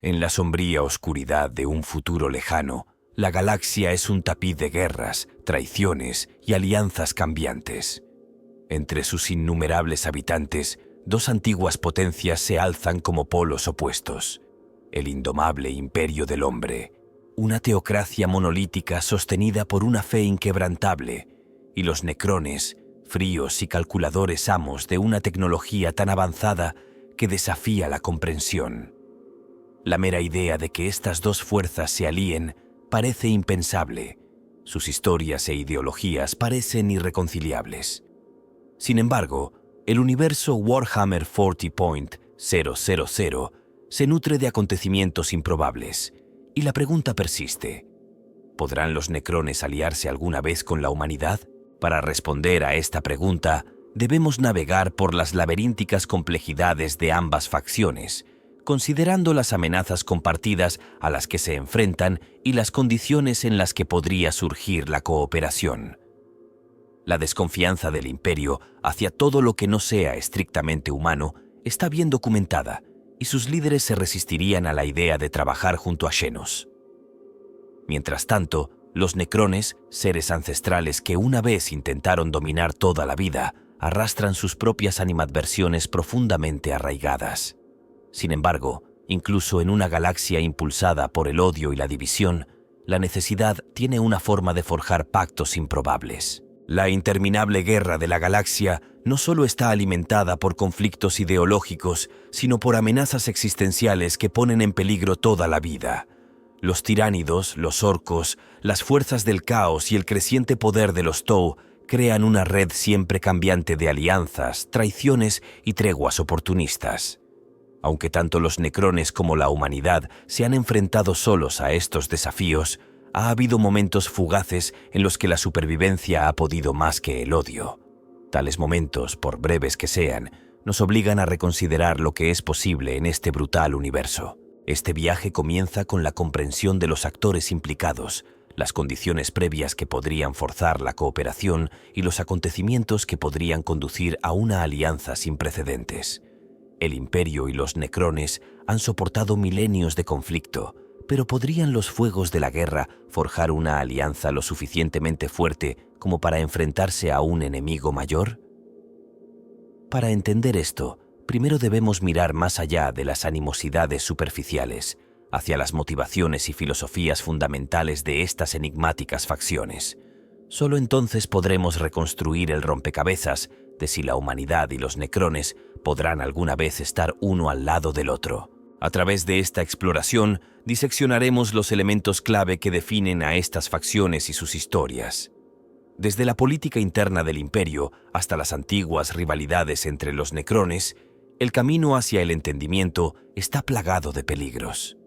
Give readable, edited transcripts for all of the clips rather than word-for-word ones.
En la sombría oscuridad de un futuro lejano, la galaxia es un tapiz de guerras, traiciones y alianzas cambiantes. Entre sus innumerables habitantes, dos antiguas potencias se alzan como polos opuestos: el indomable imperio del hombre, una teocracia monolítica sostenida por una fe inquebrantable, y los necrones, fríos y calculadores amos de una tecnología tan avanzada que desafía la comprensión. La mera idea de que estas dos fuerzas se alíen parece impensable. Sus historias e ideologías parecen irreconciliables. Sin embargo, el universo Warhammer 40.000 se nutre de acontecimientos improbables, y la pregunta persiste: ¿podrán los necrones aliarse alguna vez con la humanidad? Para responder a esta pregunta, debemos navegar por las laberínticas complejidades de ambas facciones, considerando las amenazas compartidas a las que se enfrentan y las condiciones en las que podría surgir la cooperación. La desconfianza del Imperio hacia todo lo que no sea estrictamente humano está bien documentada, y sus líderes se resistirían a la idea de trabajar junto a Xenos. Mientras tanto, los necrones, seres ancestrales que una vez intentaron dominar toda la vida, arrastran sus propias animadversiones profundamente arraigadas. Sin embargo, incluso en una galaxia impulsada por el odio y la división, la necesidad tiene una forma de forjar pactos improbables. La interminable guerra de la galaxia no solo está alimentada por conflictos ideológicos, sino por amenazas existenciales que ponen en peligro toda la vida. Los tiránidos, los orcos, las fuerzas del caos y el creciente poder de los Tau crean una red siempre cambiante de alianzas, traiciones y treguas oportunistas. Aunque tanto los necrones como la humanidad se han enfrentado solos a estos desafíos, ha habido momentos fugaces en los que la supervivencia ha podido más que el odio. Tales momentos, por breves que sean, nos obligan a reconsiderar lo que es posible en este brutal universo. Este viaje comienza con la comprensión de los actores implicados, las condiciones previas que podrían forzar la cooperación y los acontecimientos que podrían conducir a una alianza sin precedentes. El Imperio y los necrones han soportado milenios de conflicto, pero ¿podrían los fuegos de la guerra forjar una alianza lo suficientemente fuerte como para enfrentarse a un enemigo mayor? Para entender esto, primero debemos mirar más allá de las animosidades superficiales, hacia las motivaciones y filosofías fundamentales de estas enigmáticas facciones. Solo entonces podremos reconstruir el rompecabezas de si la humanidad y los necrones podrán alguna vez estar uno al lado del otro. A través de esta exploración, diseccionaremos los elementos clave que definen a estas facciones y sus historias. Desde la política interna del Imperio hasta las antiguas rivalidades entre los necrones, el camino hacia el entendimiento está plagado de peligros.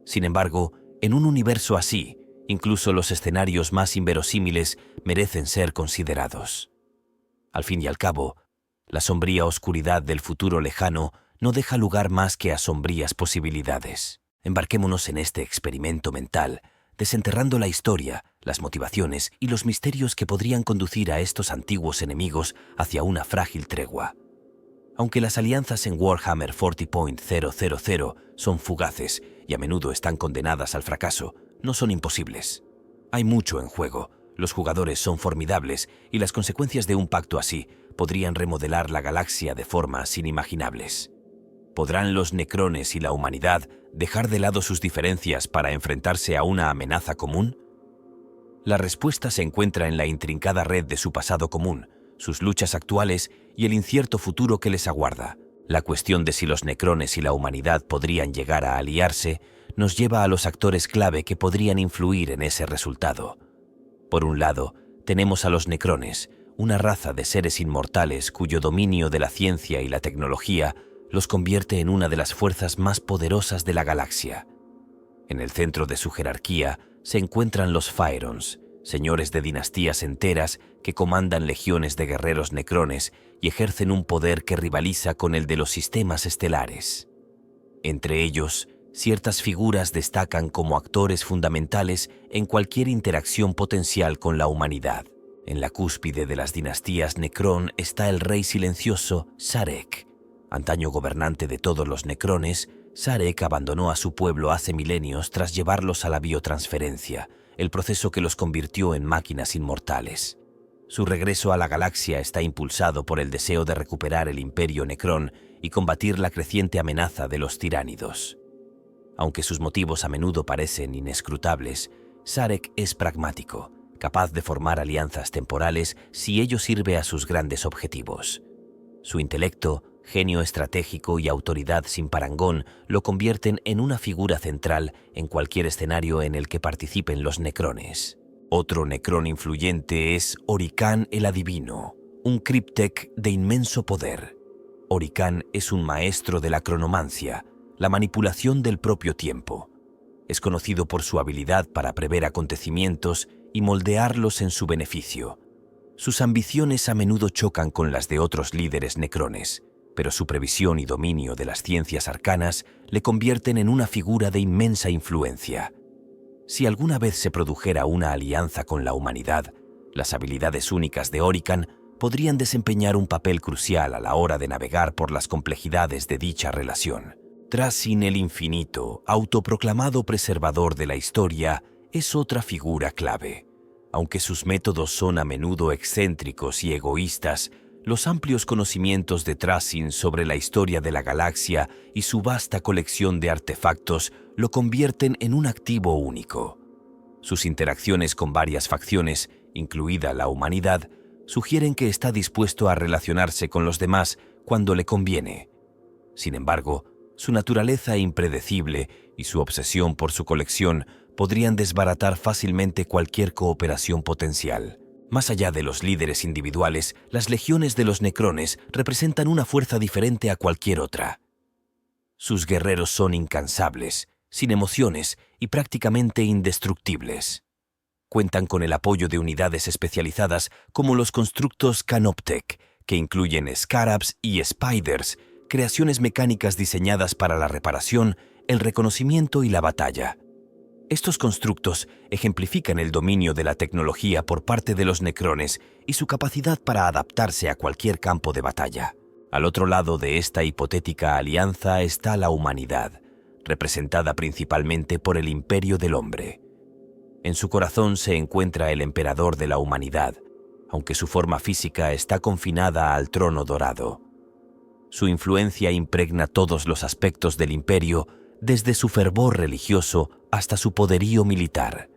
Sin embargo, en un universo así, incluso los escenarios más inverosímiles merecen ser considerados. Al fin y al cabo, la sombría oscuridad del futuro lejano no deja lugar más que a sombrías posibilidades. Embarquémonos en este experimento mental, desenterrando la historia, las motivaciones y los misterios que podrían conducir a estos antiguos enemigos hacia una frágil tregua. Aunque las alianzas en Warhammer 40.000 son fugaces y a menudo están condenadas al fracaso, no son imposibles. Hay mucho en juego, los jugadores son formidables y las consecuencias de un pacto así podrían remodelar la galaxia de formas inimaginables. ¿Podrán los necrones y la humanidad dejar de lado sus diferencias para enfrentarse a una amenaza común? La respuesta se encuentra en la intrincada red de su pasado común, sus luchas actuales y el incierto futuro que les aguarda. La cuestión de si los necrones y la humanidad podrían llegar a aliarse nos lleva a los actores clave que podrían influir en ese resultado. Por un lado, tenemos a los necrones, una raza de seres inmortales cuyo dominio de la ciencia y la tecnología los convierte en una de las fuerzas más poderosas de la galaxia. En el centro de su jerarquía se encuentran los Phyrons, señores de dinastías enteras que comandan legiones de guerreros necrones y ejercen un poder que rivaliza con el de los sistemas estelares. Entre ellos, ciertas figuras destacan como actores fundamentales en cualquier interacción potencial con la humanidad. En la cúspide de las dinastías Necron está el rey silencioso Sarek. Antaño gobernante de todos los necrones, Sarek abandonó a su pueblo hace milenios tras llevarlos a la biotransferencia, el proceso que los convirtió en máquinas inmortales. Su regreso a la galaxia está impulsado por el deseo de recuperar el Imperio Necrón y combatir la creciente amenaza de los tiránidos. Aunque sus motivos a menudo parecen inescrutables, Sarek es pragmático, capaz de formar alianzas temporales si ello sirve a sus grandes objetivos. Su intelecto, genio estratégico y autoridad sin parangón lo convierten en una figura central en cualquier escenario en el que participen los necrones. Otro necrón influyente es Orikan el Adivino, un cryptech de inmenso poder. Orikan es un maestro de la cronomancia, la manipulación del propio tiempo. Es conocido por su habilidad para prever acontecimientos y moldearlos en su beneficio. Sus ambiciones a menudo chocan con las de otros líderes necrones, pero su previsión y dominio de las ciencias arcanas le convierten en una figura de inmensa influencia. Si alguna vez se produjera una alianza con la humanidad, las habilidades únicas de Orikan podrían desempeñar un papel crucial a la hora de navegar por las complejidades de dicha relación. Trasin el Infinito, autoproclamado preservador de la historia, es otra figura clave. Aunque sus métodos son a menudo excéntricos y egoístas, los amplios conocimientos de Trasin sobre la historia de la galaxia y su vasta colección de artefactos lo convierten en un activo único. Sus interacciones con varias facciones, incluida la humanidad, sugieren que está dispuesto a relacionarse con los demás cuando le conviene. Sin embargo, su naturaleza impredecible y su obsesión por su colección podrían desbaratar fácilmente cualquier cooperación potencial. Más allá de los líderes individuales, las legiones de los necrones representan una fuerza diferente a cualquier otra. Sus guerreros son incansables, sin emociones y prácticamente indestructibles. Cuentan con el apoyo de unidades especializadas como los constructos Canoptech, que incluyen Scarabs y Spiders, creaciones mecánicas diseñadas para la reparación, el reconocimiento y la batalla. Estos constructos ejemplifican el dominio de la tecnología por parte de los necrones y su capacidad para adaptarse a cualquier campo de batalla. Al otro lado de esta hipotética alianza está la humanidad, representada principalmente por el Imperio del Hombre. En su corazón se encuentra el emperador de la humanidad, aunque su forma física está confinada al trono dorado. Su influencia impregna todos los aspectos del imperio, desde su fervor religioso hasta su poderío militar.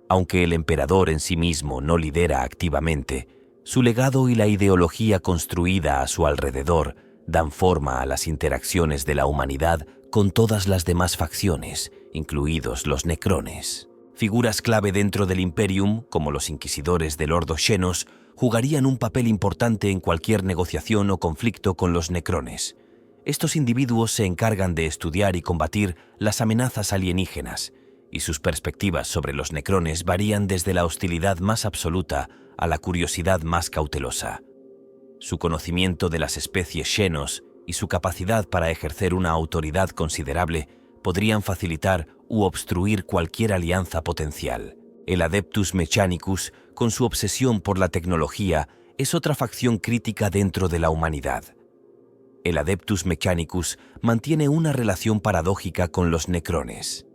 Aunque el emperador en sí mismo no lidera activamente, su legado y la ideología construida a su alrededor dan forma a las interacciones de la humanidad con todas las demás facciones, incluidos los necrones. Figuras clave dentro del Imperium, como los inquisidores del Ordo Xenos, jugarían un papel importante en cualquier negociación o conflicto con los necrones. Estos individuos se encargan de estudiar y combatir las amenazas alienígenas, y sus perspectivas sobre los necrones varían desde la hostilidad más absoluta a la curiosidad más cautelosa. Su conocimiento de las especies Xenos y su capacidad para ejercer una autoridad considerable podrían facilitar u obstruir cualquier alianza potencial. El Adeptus Mechanicus, con su obsesión por la tecnología, es otra facción crítica dentro de la humanidad. El Adeptus Mechanicus mantiene una relación paradójica con los necrones.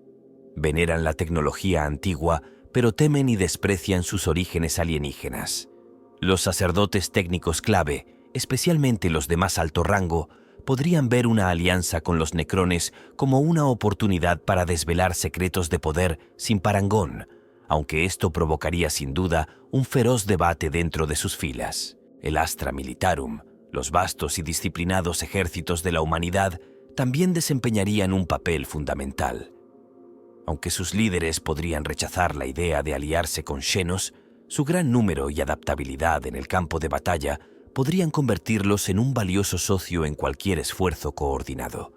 Veneran la tecnología antigua, pero temen y desprecian sus orígenes alienígenas. Los sacerdotes técnicos clave, especialmente los de más alto rango, podrían ver una alianza con los necrones como una oportunidad para desvelar secretos de poder sin parangón, aunque esto provocaría sin duda un feroz debate dentro de sus filas. El Astra Militarum, los vastos y disciplinados ejércitos de la humanidad, también desempeñarían un papel fundamental. Aunque sus líderes podrían rechazar la idea de aliarse con Xenos, su gran número y adaptabilidad en el campo de batalla podrían convertirlos en un valioso socio en cualquier esfuerzo coordinado.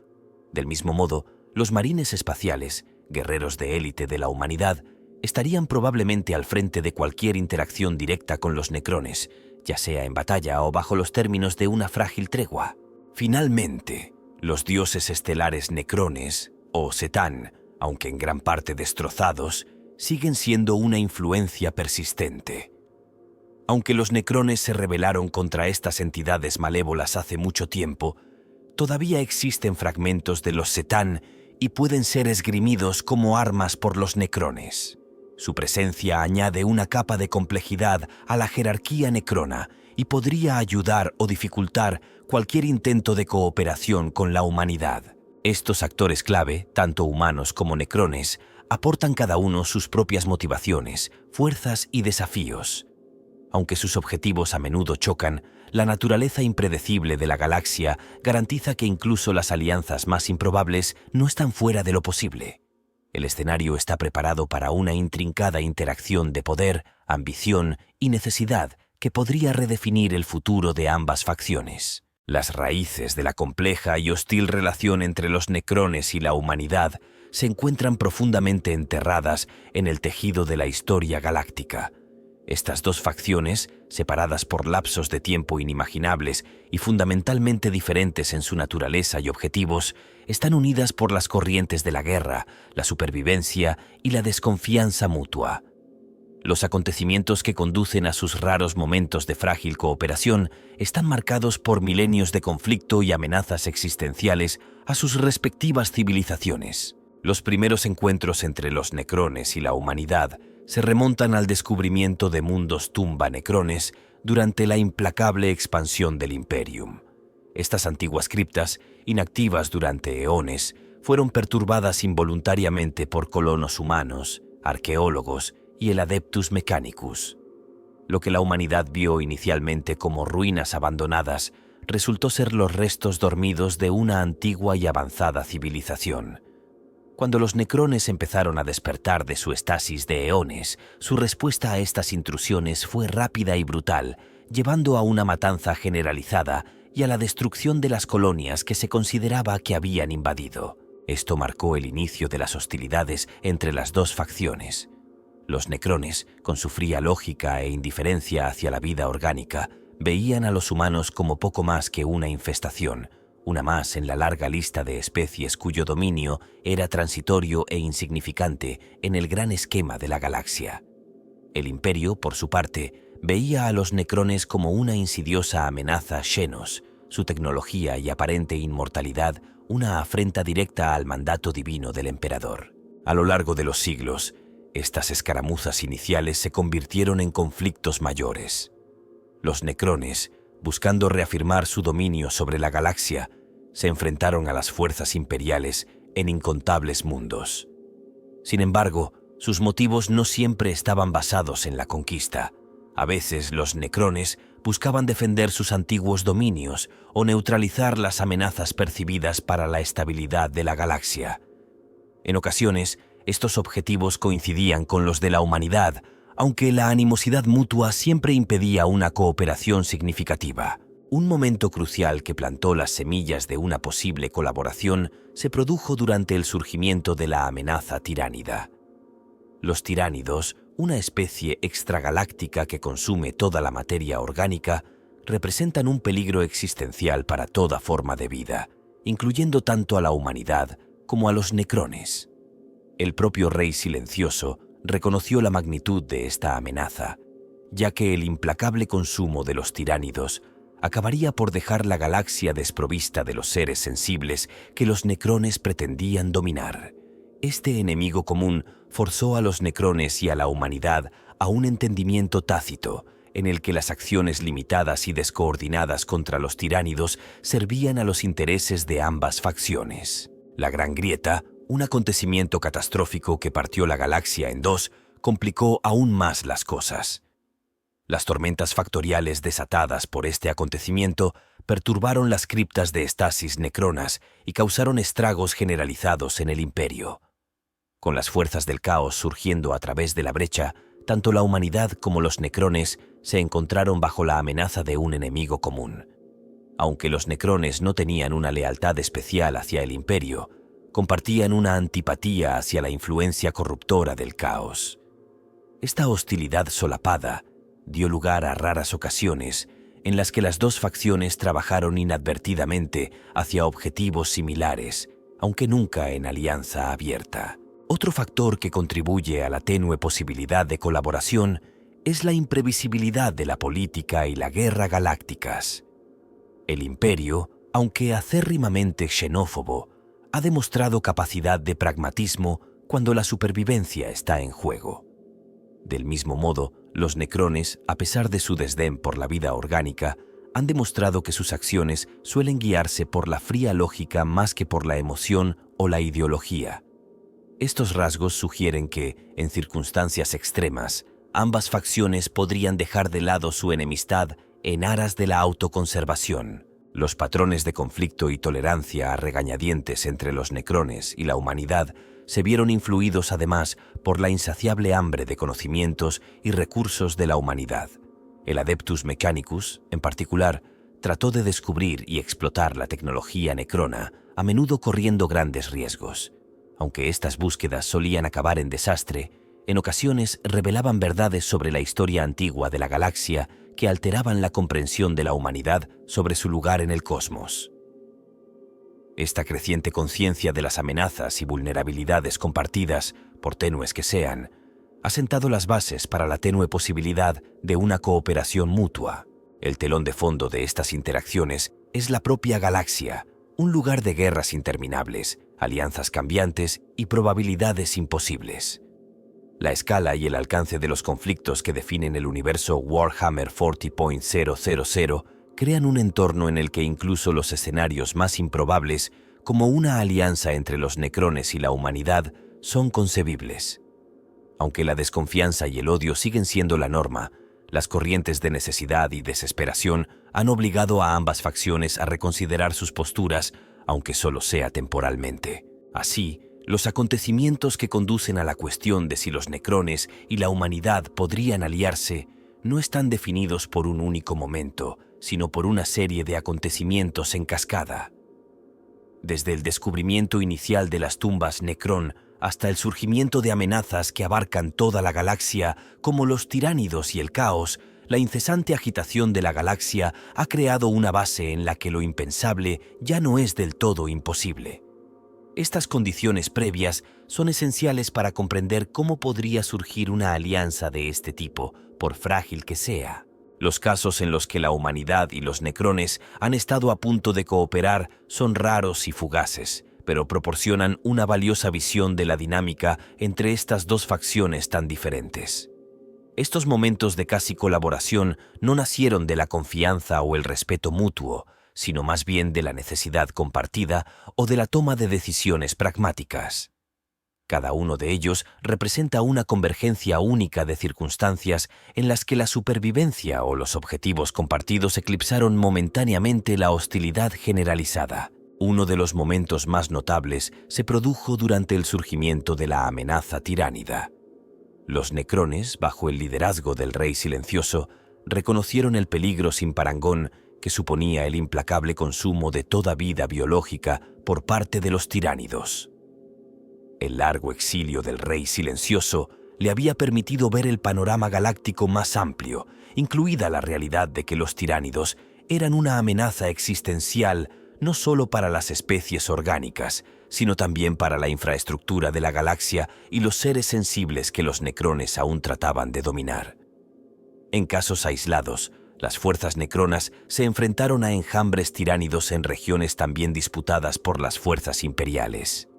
Del mismo modo, los marines espaciales, guerreros de élite de la humanidad, estarían probablemente al frente de cualquier interacción directa con los necrones, ya sea en batalla o bajo los términos de una frágil tregua. Finalmente, los dioses estelares necrones, o Setán, aunque en gran parte destrozados, siguen siendo una influencia persistente. Aunque los necrones se rebelaron contra estas entidades malévolas hace mucho tiempo, todavía existen fragmentos de los Setán y pueden ser esgrimidos como armas por los necrones. Su presencia añade una capa de complejidad a la jerarquía necrona y podría ayudar o dificultar cualquier intento de cooperación con la humanidad. Estos actores clave, tanto humanos como necrones, aportan cada uno sus propias motivaciones, fuerzas y desafíos. Aunque sus objetivos a menudo chocan, la naturaleza impredecible de la galaxia garantiza que incluso las alianzas más improbables no están fuera de lo posible. El escenario está preparado para una intrincada interacción de poder, ambición y necesidad que podría redefinir el futuro de ambas facciones. Las raíces de la compleja y hostil relación entre los necrones y la humanidad se encuentran profundamente enterradas en el tejido de la historia galáctica. Estas dos facciones, separadas por lapsos de tiempo inimaginables y fundamentalmente diferentes en su naturaleza y objetivos, están unidas por las corrientes de la guerra, la supervivencia y la desconfianza mutua. Los acontecimientos que conducen a sus raros momentos de frágil cooperación están marcados por milenios de conflicto y amenazas existenciales a sus respectivas civilizaciones. Los primeros encuentros entre los necrones y la humanidad se remontan al descubrimiento de mundos tumba necrones durante la implacable expansión del Imperium. Estas antiguas criptas, inactivas durante eones, fueron perturbadas involuntariamente por colonos humanos, arqueólogos y el Adeptus Mechanicus. Lo que la humanidad vio inicialmente como ruinas abandonadas resultó ser los restos dormidos de una antigua y avanzada civilización. Cuando los necrones empezaron a despertar de su estasis de eones, su respuesta a estas intrusiones fue rápida y brutal, llevando a una matanza generalizada y a la destrucción de las colonias que se consideraba que habían invadido. Esto marcó el inicio de las hostilidades entre las dos facciones. Los necrones, con su fría lógica e indiferencia hacia la vida orgánica, veían a los humanos como poco más que una infestación, una más en la larga lista de especies cuyo dominio era transitorio e insignificante en el gran esquema de la galaxia. El Imperio, por su parte, veía a los necrones como una insidiosa amenaza Xenos, su tecnología y aparente inmortalidad una afrenta directa al mandato divino del emperador. A lo largo de los siglos, estas escaramuzas iniciales se convirtieron en conflictos mayores. Los necrones, buscando reafirmar su dominio sobre la galaxia, se enfrentaron a las fuerzas imperiales en incontables mundos. Sin embargo, sus motivos no siempre estaban basados en la conquista. A veces los necrones buscaban defender sus antiguos dominios o neutralizar las amenazas percibidas para la estabilidad de la galaxia. En ocasiones, estos objetivos coincidían con los de la humanidad, aunque la animosidad mutua siempre impedía una cooperación significativa. Un momento crucial que plantó las semillas de una posible colaboración se produjo durante el surgimiento de la amenaza tiránida. Los tiránidos, una especie extragaláctica que consume toda la materia orgánica, representan un peligro existencial para toda forma de vida, incluyendo tanto a la humanidad como a los necrones. El propio Rey Silencioso reconoció la magnitud de esta amenaza, ya que el implacable consumo de los tiránidos acabaría por dejar la galaxia desprovista de los seres sensibles que los necrones pretendían dominar. Este enemigo común forzó a los necrones y a la humanidad a un entendimiento tácito, en el que las acciones limitadas y descoordinadas contra los tiránidos servían a los intereses de ambas facciones. La Gran Grieta, un acontecimiento catastrófico que partió la galaxia en dos, complicó aún más las cosas. Las tormentas factoriales desatadas por este acontecimiento perturbaron las criptas de estasis necronas y causaron estragos generalizados en el Imperio. Con las fuerzas del caos surgiendo a través de la brecha, tanto la humanidad como los necrones se encontraron bajo la amenaza de un enemigo común. Aunque los necrones no tenían una lealtad especial hacia el Imperio, compartían una antipatía hacia la influencia corruptora del caos. Esta hostilidad solapada dio lugar a raras ocasiones en las que las dos facciones trabajaron inadvertidamente hacia objetivos similares, aunque nunca en alianza abierta. Otro factor que contribuye a la tenue posibilidad de colaboración es la imprevisibilidad de la política y la guerra galácticas. El Imperio, aunque acérrimamente xenófobo, ha demostrado capacidad de pragmatismo cuando la supervivencia está en juego. Del mismo modo, los necrones, a pesar de su desdén por la vida orgánica, han demostrado que sus acciones suelen guiarse por la fría lógica más que por la emoción o la ideología. Estos rasgos sugieren que, en circunstancias extremas, ambas facciones podrían dejar de lado su enemistad en aras de la autoconservación. Los patrones de conflicto y tolerancia a regañadientes entre los necrones y la humanidad se vieron influidos además por la insaciable hambre de conocimientos y recursos de la humanidad. El Adeptus Mechanicus, en particular, trató de descubrir y explotar la tecnología necrona, a menudo corriendo grandes riesgos. Aunque estas búsquedas solían acabar en desastre, en ocasiones revelaban verdades sobre la historia antigua de la galaxia que alteraban la comprensión de la humanidad sobre su lugar en el cosmos. Esta creciente conciencia de las amenazas y vulnerabilidades compartidas, por tenues que sean, ha sentado las bases para la tenue posibilidad de una cooperación mutua. El telón de fondo de estas interacciones es la propia galaxia, un lugar de guerras interminables, alianzas cambiantes y probabilidades imposibles. La escala y el alcance de los conflictos que definen el universo Warhammer 40.000 crean un entorno en el que incluso los escenarios más improbables, como una alianza entre los necrones y la humanidad, son concebibles. Aunque la desconfianza y el odio siguen siendo la norma, las corrientes de necesidad y desesperación han obligado a ambas facciones a reconsiderar sus posturas, aunque solo sea temporalmente. Así, los acontecimientos que conducen a la cuestión de si los necrones y la humanidad podrían aliarse no están definidos por un único momento, sino por una serie de acontecimientos en cascada. Desde el descubrimiento inicial de las tumbas Necrón hasta el surgimiento de amenazas que abarcan toda la galaxia, como los tiránidos y el caos, la incesante agitación de la galaxia ha creado una base en la que lo impensable ya no es del todo imposible. Estas condiciones previas son esenciales para comprender cómo podría surgir una alianza de este tipo, por frágil que sea. Los casos en los que la humanidad y los necrones han estado a punto de cooperar son raros y fugaces, pero proporcionan una valiosa visión de la dinámica entre estas dos facciones tan diferentes. Estos momentos de casi colaboración no nacieron de la confianza o el respeto mutuo, sino más bien de la necesidad compartida o de la toma de decisiones pragmáticas. Cada uno de ellos representa una convergencia única de circunstancias en las que la supervivencia o los objetivos compartidos eclipsaron momentáneamente la hostilidad generalizada. Uno de los momentos más notables se produjo durante el surgimiento de la amenaza tiránida. Los necrones, bajo el liderazgo del Rey Silencioso, reconocieron el peligro sin parangón que suponía el implacable consumo de toda vida biológica por parte de los tiránidos. El largo exilio del Rey Silencioso le había permitido ver el panorama galáctico más amplio, incluida la realidad de que los tiránidos eran una amenaza existencial no solo para las especies orgánicas, sino también para la infraestructura de la galaxia y los seres sensibles que los necrones aún trataban de dominar. En casos aislados, las fuerzas necronas se enfrentaron a enjambres tiránidos en regiones también disputadas por las fuerzas imperiales.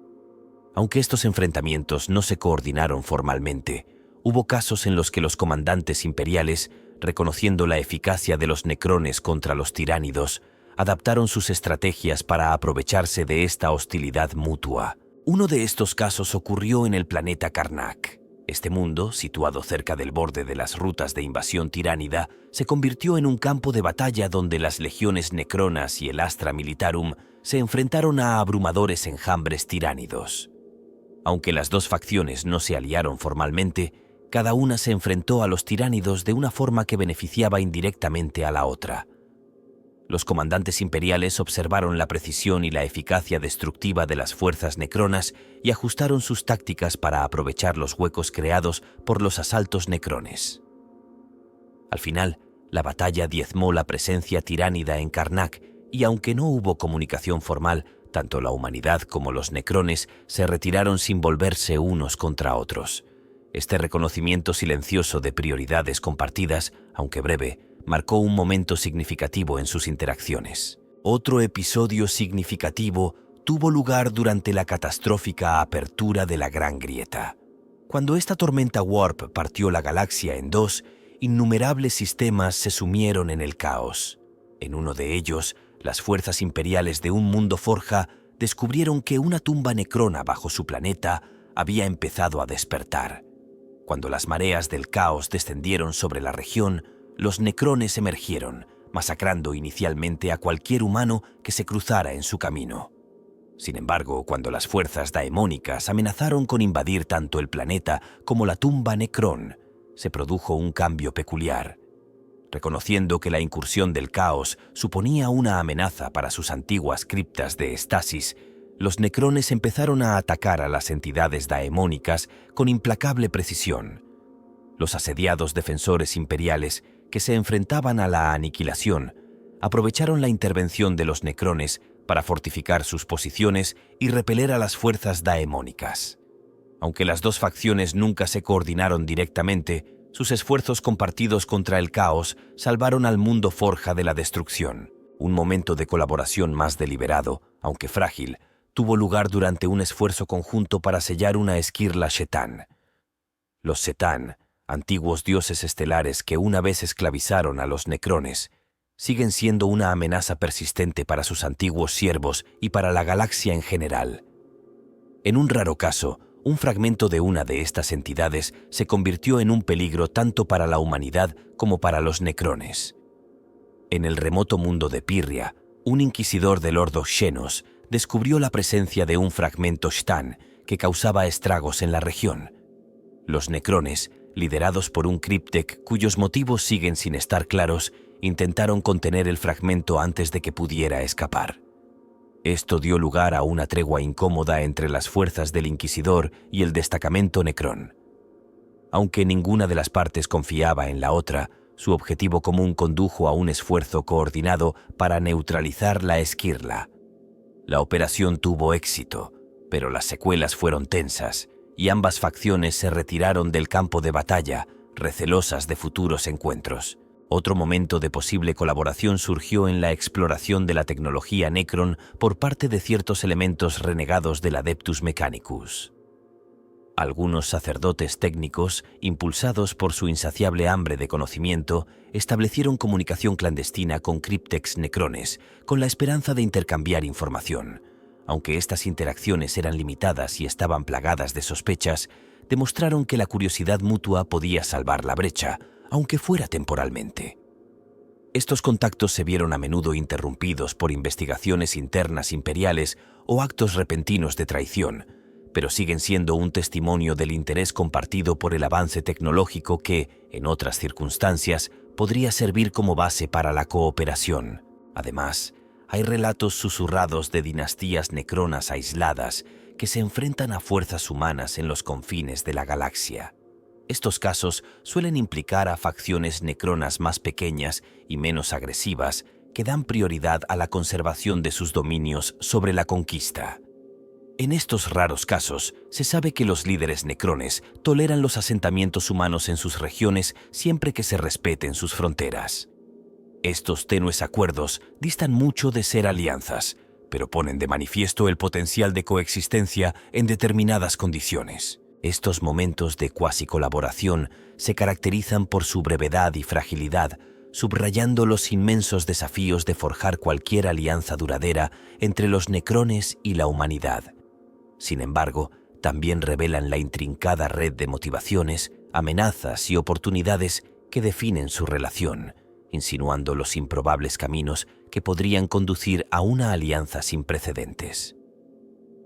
Aunque estos enfrentamientos no se coordinaron formalmente, hubo casos en los que los comandantes imperiales, reconociendo la eficacia de los necrones contra los tiránidos, adaptaron sus estrategias para aprovecharse de esta hostilidad mutua. Uno de estos casos ocurrió en el planeta Karnak. Este mundo, situado cerca del borde de las rutas de invasión tiránida, se convirtió en un campo de batalla donde las legiones necronas y el Astra Militarum se enfrentaron a abrumadores enjambres tiránidos. Aunque las dos facciones no se aliaron formalmente, cada una se enfrentó a los tiránidos de una forma que beneficiaba indirectamente a la otra. Los comandantes imperiales observaron la precisión y la eficacia destructiva de las fuerzas necronas y ajustaron sus tácticas para aprovechar los huecos creados por los asaltos necrones. Al final, la batalla diezmó la presencia tiránida en Karnak y aunque no hubo comunicación formal, tanto la humanidad como los necrones se retiraron sin volverse unos contra otros. Este reconocimiento silencioso de prioridades compartidas, aunque breve, marcó un momento significativo en sus interacciones. Otro episodio significativo tuvo lugar durante la catastrófica apertura de la Gran Grieta. Cuando esta tormenta Warp partió la galaxia en dos, innumerables sistemas se sumieron en el caos. En uno de ellos, las fuerzas imperiales de un mundo forja descubrieron que una tumba necrona bajo su planeta había empezado a despertar. Cuando las mareas del caos descendieron sobre la región, los necrones emergieron, masacrando inicialmente a cualquier humano que se cruzara en su camino. Sin embargo, cuando las fuerzas daemónicas amenazaron con invadir tanto el planeta como la tumba Necrón, se produjo un cambio peculiar. Reconociendo que la incursión del caos suponía una amenaza para sus antiguas criptas de estasis, los necrones empezaron a atacar a las entidades daemónicas con implacable precisión. Los asediados defensores imperiales, que se enfrentaban a la aniquilación, aprovecharon la intervención de los necrones para fortificar sus posiciones y repeler a las fuerzas daemónicas. Aunque las dos facciones nunca se coordinaron directamente, sus esfuerzos compartidos contra el caos salvaron al mundo forja de la destrucción. Un momento de colaboración más deliberado, aunque frágil, tuvo lugar durante un esfuerzo conjunto para sellar una esquirla Shetán. Los Setán, antiguos dioses estelares que una vez esclavizaron a los necrones, siguen siendo una amenaza persistente para sus antiguos siervos y para la galaxia en general. En un raro caso, un fragmento de una de estas entidades se convirtió en un peligro tanto para la humanidad como para los necrones. En el remoto mundo de Pirria, un inquisidor del Ordo Xenos descubrió la presencia de un fragmento Shtán que causaba estragos en la región. Los necrones, liderados por un cryptek cuyos motivos siguen sin estar claros, intentaron contener el fragmento antes de que pudiera escapar. Esto dio lugar a una tregua incómoda entre las fuerzas del Inquisidor y el destacamento Necrón. Aunque ninguna de las partes confiaba en la otra, su objetivo común condujo a un esfuerzo coordinado para neutralizar la esquirla. La operación tuvo éxito, pero las secuelas fueron tensas, y ambas facciones se retiraron del campo de batalla, recelosas de futuros encuentros. Otro momento de posible colaboración surgió en la exploración de la tecnología Necron por parte de ciertos elementos renegados del Adeptus Mechanicus. Algunos sacerdotes técnicos, impulsados por su insaciable hambre de conocimiento, establecieron comunicación clandestina con cryptex necrones, con la esperanza de intercambiar información. Aunque estas interacciones eran limitadas y estaban plagadas de sospechas, demostraron que la curiosidad mutua podía salvar la brecha, aunque fuera temporalmente. Estos contactos se vieron a menudo interrumpidos por investigaciones internas imperiales o actos repentinos de traición, pero siguen siendo un testimonio del interés compartido por el avance tecnológico que, en otras circunstancias, podría servir como base para la cooperación. Además, hay relatos susurrados de dinastías necronas aisladas que se enfrentan a fuerzas humanas en los confines de la galaxia. Estos casos suelen implicar a facciones necronas más pequeñas y menos agresivas que dan prioridad a la conservación de sus dominios sobre la conquista. En estos raros casos, se sabe que los líderes necrones toleran los asentamientos humanos en sus regiones siempre que se respeten sus fronteras. Estos tenues acuerdos distan mucho de ser alianzas, pero ponen de manifiesto el potencial de coexistencia en determinadas condiciones. Estos momentos de cuasi colaboración se caracterizan por su brevedad y fragilidad, subrayando los inmensos desafíos de forjar cualquier alianza duradera entre los necrones y la humanidad. Sin embargo, también revelan la intrincada red de motivaciones, amenazas y oportunidades que definen su relación, insinuando los improbables caminos que podrían conducir a una alianza sin precedentes.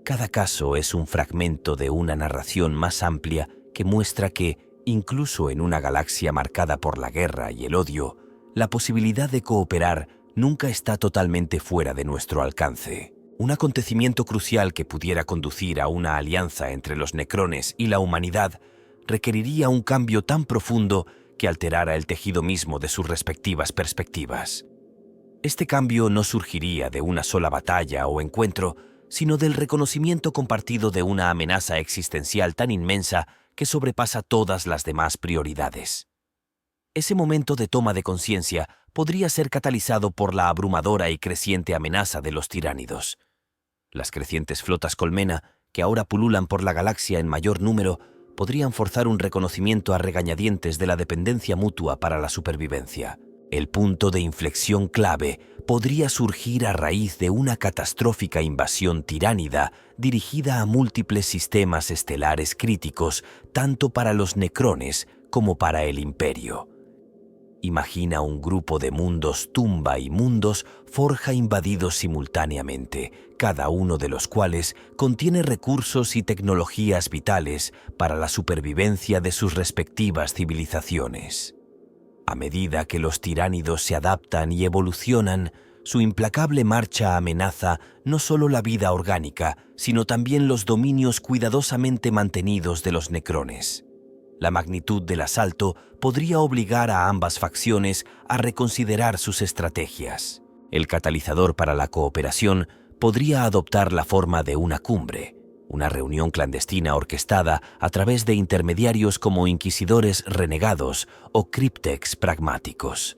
Cada caso es un fragmento de una narración más amplia que muestra que, incluso en una galaxia marcada por la guerra y el odio, la posibilidad de cooperar nunca está totalmente fuera de nuestro alcance. Un acontecimiento crucial que pudiera conducir a una alianza entre los necrones y la humanidad requeriría un cambio tan profundo que alterara el tejido mismo de sus respectivas perspectivas. Este cambio no surgiría de una sola batalla o encuentro, sino del reconocimiento compartido de una amenaza existencial tan inmensa que sobrepasa todas las demás prioridades. Ese momento de toma de conciencia podría ser catalizado por la abrumadora y creciente amenaza de los tiránidos. Las crecientes flotas colmena, que ahora pululan por la galaxia en mayor número, podrían forzar un reconocimiento a regañadientes de la dependencia mutua para la supervivencia. El punto de inflexión clave podría surgir a raíz de una catastrófica invasión tiránida dirigida a múltiples sistemas estelares críticos, tanto para los necrones como para el Imperio. Imagina un grupo de mundos tumba y mundos forja invadidos simultáneamente, cada uno de los cuales contiene recursos y tecnologías vitales para la supervivencia de sus respectivas civilizaciones. A medida que los tiránidos se adaptan y evolucionan, su implacable marcha amenaza no solo la vida orgánica, sino también los dominios cuidadosamente mantenidos de los necrones. La magnitud del asalto podría obligar a ambas facciones a reconsiderar sus estrategias. El catalizador para la cooperación podría adoptar la forma de una cumbre, una reunión clandestina orquestada a través de intermediarios como inquisidores renegados o cryptex pragmáticos.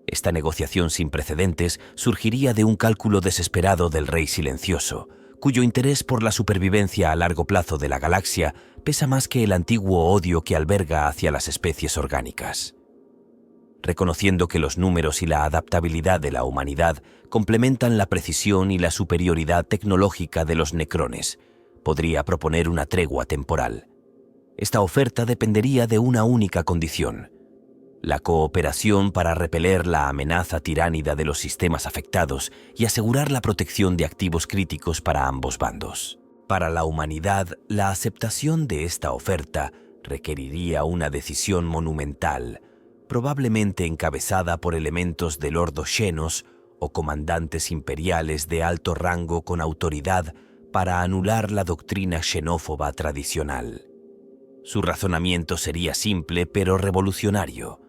Esta negociación sin precedentes surgiría de un cálculo desesperado del Rey Silencioso, cuyo interés por la supervivencia a largo plazo de la galaxia pesa más que el antiguo odio que alberga hacia las especies orgánicas. Reconociendo que los números y la adaptabilidad de la humanidad complementan la precisión y la superioridad tecnológica de los necrones, podría proponer una tregua temporal. Esta oferta dependería de una única condición: la cooperación para repeler la amenaza tiránida de los sistemas afectados y asegurar la protección de activos críticos para ambos bandos. Para la humanidad, la aceptación de esta oferta requeriría una decisión monumental, probablemente encabezada por elementos del Ordo Xenos o comandantes imperiales de alto rango con autoridad para anular la doctrina xenófoba tradicional. Su razonamiento sería simple pero revolucionario.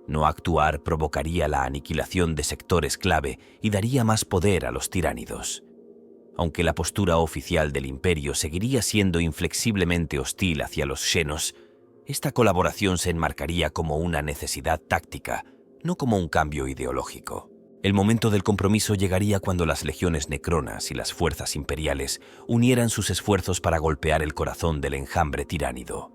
No actuar provocaría la aniquilación de sectores clave y daría más poder a los tiránidos. Aunque la postura oficial del Imperio seguiría siendo inflexiblemente hostil hacia los xenos, esta colaboración se enmarcaría como una necesidad táctica, no como un cambio ideológico. El momento del compromiso llegaría cuando las legiones necronas y las fuerzas imperiales unieran sus esfuerzos para golpear el corazón del enjambre tiránido.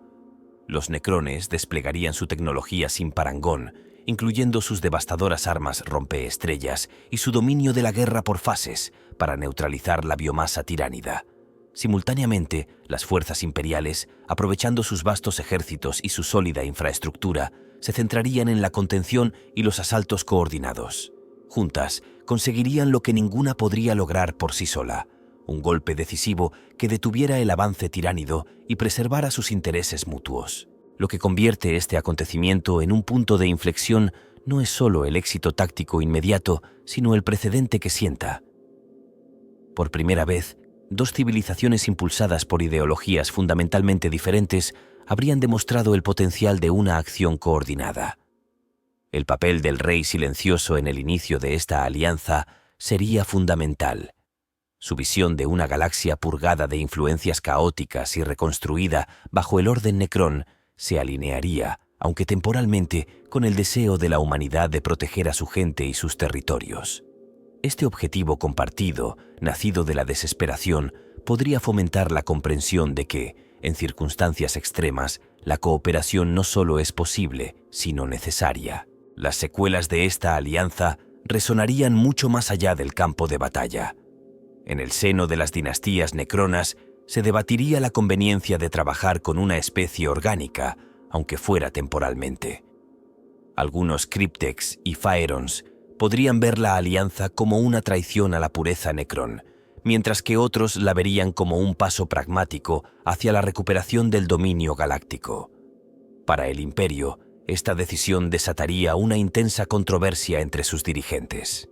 Los necrones desplegarían su tecnología sin parangón, incluyendo sus devastadoras armas rompeestrellas y su dominio de la guerra por fases para neutralizar la biomasa tiránida. Simultáneamente, las fuerzas imperiales, aprovechando sus vastos ejércitos y su sólida infraestructura, se centrarían en la contención y los asaltos coordinados. Juntas, conseguirían lo que ninguna podría lograr por sí sola: un golpe decisivo que detuviera el avance tiránido y preservara sus intereses mutuos. Lo que convierte este acontecimiento en un punto de inflexión no es solo el éxito táctico inmediato, sino el precedente que sienta. Por primera vez, dos civilizaciones impulsadas por ideologías fundamentalmente diferentes habrían demostrado el potencial de una acción coordinada. El papel del Rey Silencioso en el inicio de esta alianza sería fundamental. Su visión de una galaxia purgada de influencias caóticas y reconstruida bajo el orden Necrón se alinearía, aunque temporalmente, con el deseo de la humanidad de proteger a su gente y sus territorios. Este objetivo compartido, nacido de la desesperación, podría fomentar la comprensión de que, en circunstancias extremas, la cooperación no solo es posible, sino necesaria. Las secuelas de esta alianza resonarían mucho más allá del campo de batalla. En el seno de las dinastías necronas se debatiría la conveniencia de trabajar con una especie orgánica, aunque fuera temporalmente. Algunos cryptex y faerons podrían ver la alianza como una traición a la pureza necrón, mientras que otros la verían como un paso pragmático hacia la recuperación del dominio galáctico. Para el Imperio, esta decisión desataría una intensa controversia entre sus dirigentes.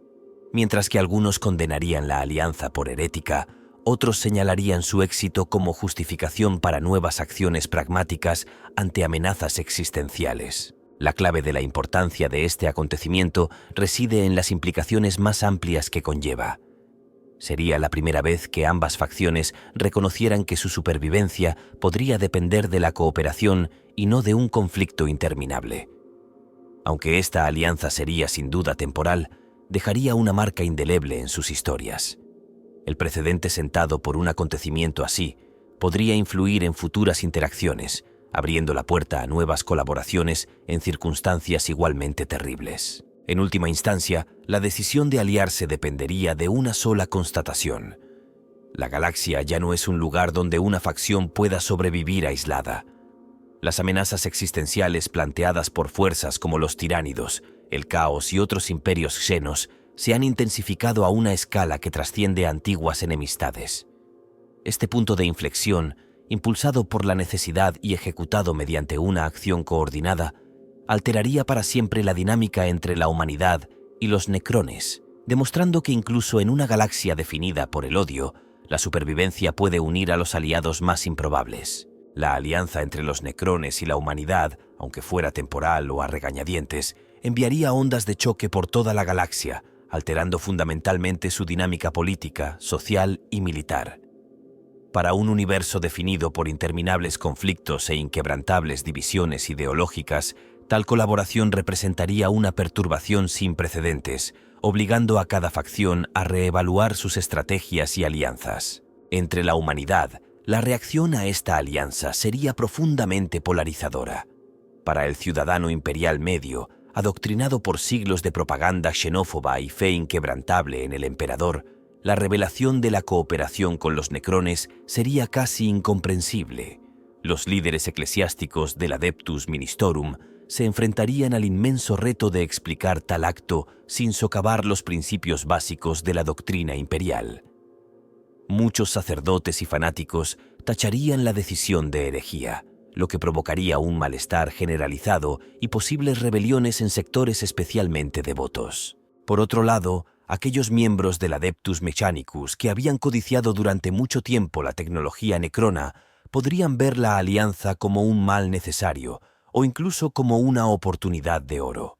Mientras que algunos condenarían la alianza por herética, otros señalarían su éxito como justificación para nuevas acciones pragmáticas ante amenazas existenciales. La clave de la importancia de este acontecimiento reside en las implicaciones más amplias que conlleva. Sería la primera vez que ambas facciones reconocieran que su supervivencia podría depender de la cooperación y no de un conflicto interminable. Aunque esta alianza sería sin duda temporal, dejaría una marca indeleble en sus historias. El precedente sentado por un acontecimiento así podría influir en futuras interacciones, abriendo la puerta a nuevas colaboraciones en circunstancias igualmente terribles. En última instancia, la decisión de aliarse dependería de una sola constatación. La galaxia ya no es un lugar donde una facción pueda sobrevivir aislada. Las amenazas existenciales planteadas por fuerzas como los tiránidos, el caos y otros imperios xenos se han intensificado a una escala que trasciende antiguas enemistades. Este punto de inflexión, impulsado por la necesidad y ejecutado mediante una acción coordinada, alteraría para siempre la dinámica entre la humanidad y los necrones, demostrando que incluso en una galaxia definida por el odio, la supervivencia puede unir a los aliados más improbables. La alianza entre los necrones y la humanidad, aunque fuera temporal o a regañadientes, enviaría ondas de choque por toda la galaxia, alterando fundamentalmente su dinámica política, social y militar. Para un universo definido por interminables conflictos e inquebrantables divisiones ideológicas, tal colaboración representaría una perturbación sin precedentes, obligando a cada facción a reevaluar sus estrategias y alianzas. Entre la humanidad, la reacción a esta alianza sería profundamente polarizadora. Para el ciudadano imperial medio, adoctrinado por siglos de propaganda xenófoba y fe inquebrantable en el emperador, la revelación de la cooperación con los necrones sería casi incomprensible. Los líderes eclesiásticos del Adeptus Ministorum se enfrentarían al inmenso reto de explicar tal acto sin socavar los principios básicos de la doctrina imperial. Muchos sacerdotes y fanáticos tacharían la decisión de herejía, lo que provocaría un malestar generalizado y posibles rebeliones en sectores especialmente devotos. Por otro lado, aquellos miembros del Adeptus Mechanicus que habían codiciado durante mucho tiempo la tecnología necrona podrían ver la alianza como un mal necesario o incluso como una oportunidad de oro.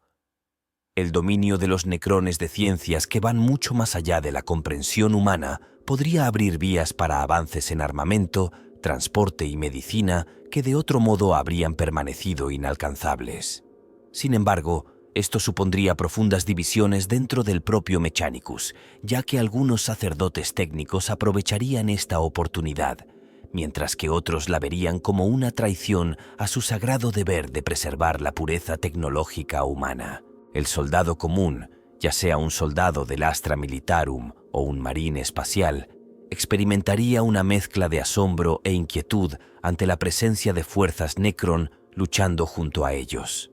El dominio de los necrones de ciencias que van mucho más allá de la comprensión humana podría abrir vías para avances en armamento, transporte y medicina que de otro modo habrían permanecido inalcanzables. Sin embargo, esto supondría profundas divisiones dentro del propio Mechanicus, ya que algunos sacerdotes técnicos aprovecharían esta oportunidad, mientras que otros la verían como una traición a su sagrado deber de preservar la pureza tecnológica humana. El soldado común, ya sea un soldado del Astra Militarum o un marín espacial, experimentaría una mezcla de asombro e inquietud ante la presencia de fuerzas Necron luchando junto a ellos.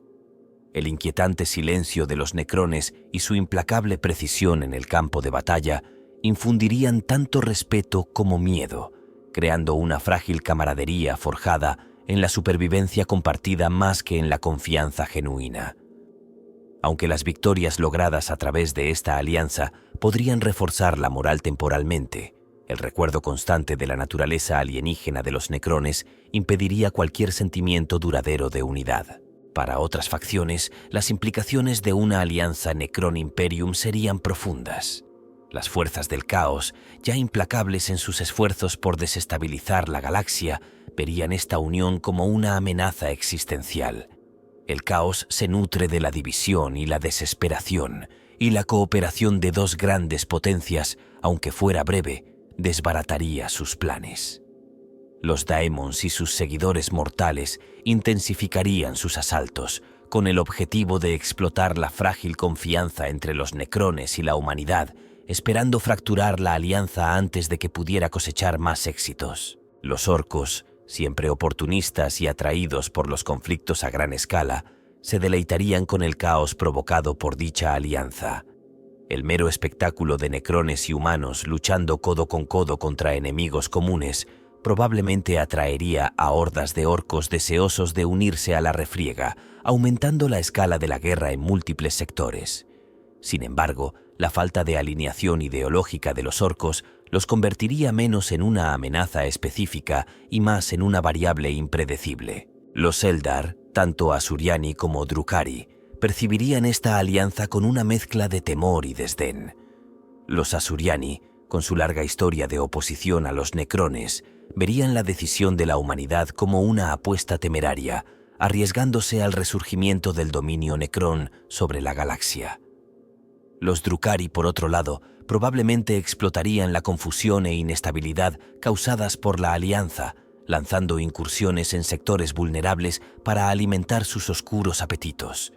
El inquietante silencio de los necrones y su implacable precisión en el campo de batalla infundirían tanto respeto como miedo, creando una frágil camaradería forjada en la supervivencia compartida más que en la confianza genuina. Aunque las victorias logradas a través de esta alianza podrían reforzar la moral temporalmente, el recuerdo constante de la naturaleza alienígena de los necrones impediría cualquier sentimiento duradero de unidad. Para otras facciones, las implicaciones de una alianza Necron-Imperium serían profundas. Las fuerzas del caos, ya implacables en sus esfuerzos por desestabilizar la galaxia, verían esta unión como una amenaza existencial. El caos se nutre de la división y la desesperación, y la cooperación de dos grandes potencias, aunque fuera breve, desbarataría sus planes. Los Daemons y sus seguidores mortales intensificarían sus asaltos, con el objetivo de explotar la frágil confianza entre los necrones y la humanidad, esperando fracturar la alianza antes de que pudiera cosechar más éxitos. Los orcos, siempre oportunistas y atraídos por los conflictos a gran escala, se deleitarían con el caos provocado por dicha alianza. El mero espectáculo de necrones y humanos luchando codo con codo contra enemigos comunes probablemente atraería a hordas de orcos deseosos de unirse a la refriega, aumentando la escala de la guerra en múltiples sectores. Sin embargo, la falta de alineación ideológica de los orcos los convertiría menos en una amenaza específica y más en una variable impredecible. Los Eldar, tanto Asuryani como Drukhari, percibirían esta alianza con una mezcla de temor y desdén. Los Asuryani, con su larga historia de oposición a los necrones, verían la decisión de la humanidad como una apuesta temeraria, arriesgándose al resurgimiento del dominio Necrón sobre la galaxia. Los Drukhari, por otro lado, probablemente explotarían la confusión e inestabilidad causadas por la alianza, lanzando incursiones en sectores vulnerables para alimentar sus oscuros apetitos.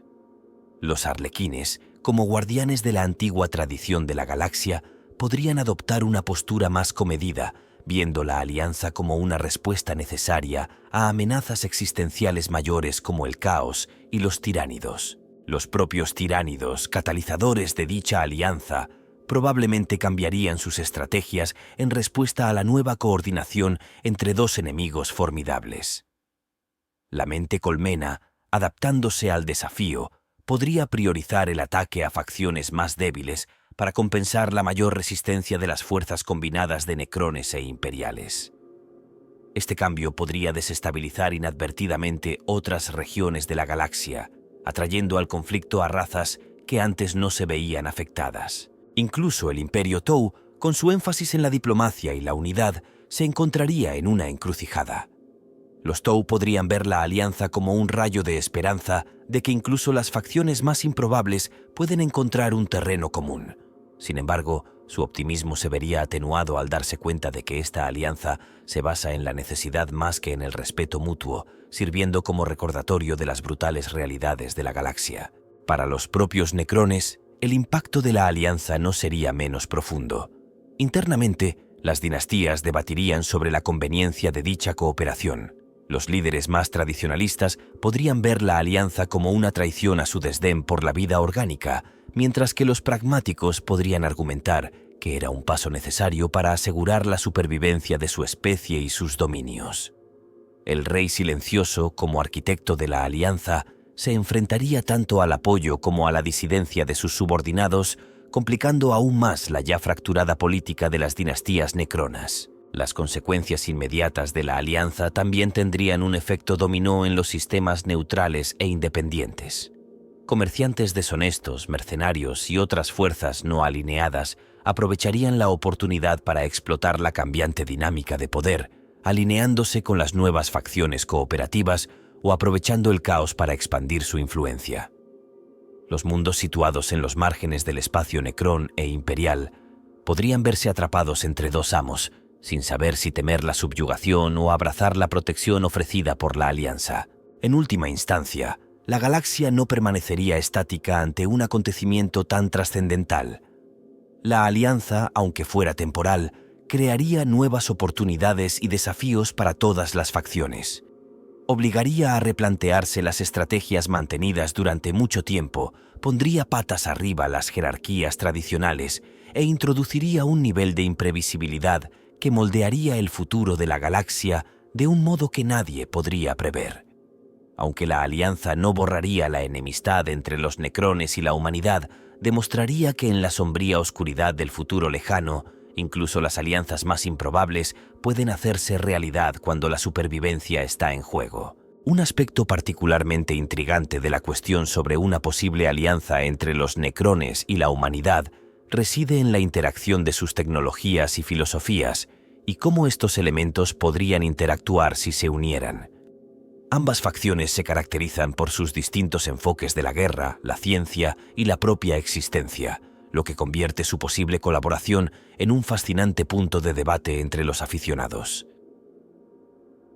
Los arlequines, como guardianes de la antigua tradición de la galaxia, podrían adoptar una postura más comedida, viendo la alianza como una respuesta necesaria a amenazas existenciales mayores como el caos y los tiránidos. Los propios tiránidos, catalizadores de dicha alianza, probablemente cambiarían sus estrategias en respuesta a la nueva coordinación entre dos enemigos formidables. La mente colmena, adaptándose al desafío, podría priorizar el ataque a facciones más débiles para compensar la mayor resistencia de las fuerzas combinadas de necrones e imperiales. Este cambio podría desestabilizar inadvertidamente otras regiones de la galaxia, atrayendo al conflicto a razas que antes no se veían afectadas. Incluso el Imperio Tou, con su énfasis en la diplomacia y la unidad, se encontraría en una encrucijada. Los Tou podrían ver la alianza como un rayo de esperanza de que incluso las facciones más improbables pueden encontrar un terreno común. Sin embargo, su optimismo se vería atenuado al darse cuenta de que esta alianza se basa en la necesidad más que en el respeto mutuo, sirviendo como recordatorio de las brutales realidades de la galaxia. Para los propios necrones, el impacto de la alianza no sería menos profundo. Internamente, las dinastías debatirían sobre la conveniencia de dicha cooperación. Los líderes más tradicionalistas podrían ver la alianza como una traición a su desdén por la vida orgánica, mientras que los pragmáticos podrían argumentar que era un paso necesario para asegurar la supervivencia de su especie y sus dominios. El rey silencioso, como arquitecto de la alianza, se enfrentaría tanto al apoyo como a la disidencia de sus subordinados, complicando aún más la ya fracturada política de las dinastías necronas. Las consecuencias inmediatas de la alianza también tendrían un efecto dominó en los sistemas neutrales e independientes. Comerciantes deshonestos, mercenarios y otras fuerzas no alineadas aprovecharían la oportunidad para explotar la cambiante dinámica de poder, alineándose con las nuevas facciones cooperativas o aprovechando el caos para expandir su influencia. Los mundos situados en los márgenes del espacio necrón e imperial podrían verse atrapados entre dos amos, sin saber si temer la subyugación o abrazar la protección ofrecida por la alianza. En última instancia, la galaxia no permanecería estática ante un acontecimiento tan trascendental. La alianza, aunque fuera temporal, crearía nuevas oportunidades y desafíos para todas las facciones. Obligaría a replantearse las estrategias mantenidas durante mucho tiempo, pondría patas arriba las jerarquías tradicionales e introduciría un nivel de imprevisibilidad que moldearía el futuro de la galaxia de un modo que nadie podría prever. Aunque la alianza no borraría la enemistad entre los necrones y la humanidad, demostraría que en la sombría oscuridad del futuro lejano, incluso las alianzas más improbables pueden hacerse realidad cuando la supervivencia está en juego. Un aspecto particularmente intrigante de la cuestión sobre una posible alianza entre los necrones y la humanidad reside en la interacción de sus tecnologías y filosofías y cómo estos elementos podrían interactuar si se unieran. Ambas facciones se caracterizan por sus distintos enfoques de la guerra, la ciencia y la propia existencia, lo que convierte su posible colaboración en un fascinante punto de debate entre los aficionados.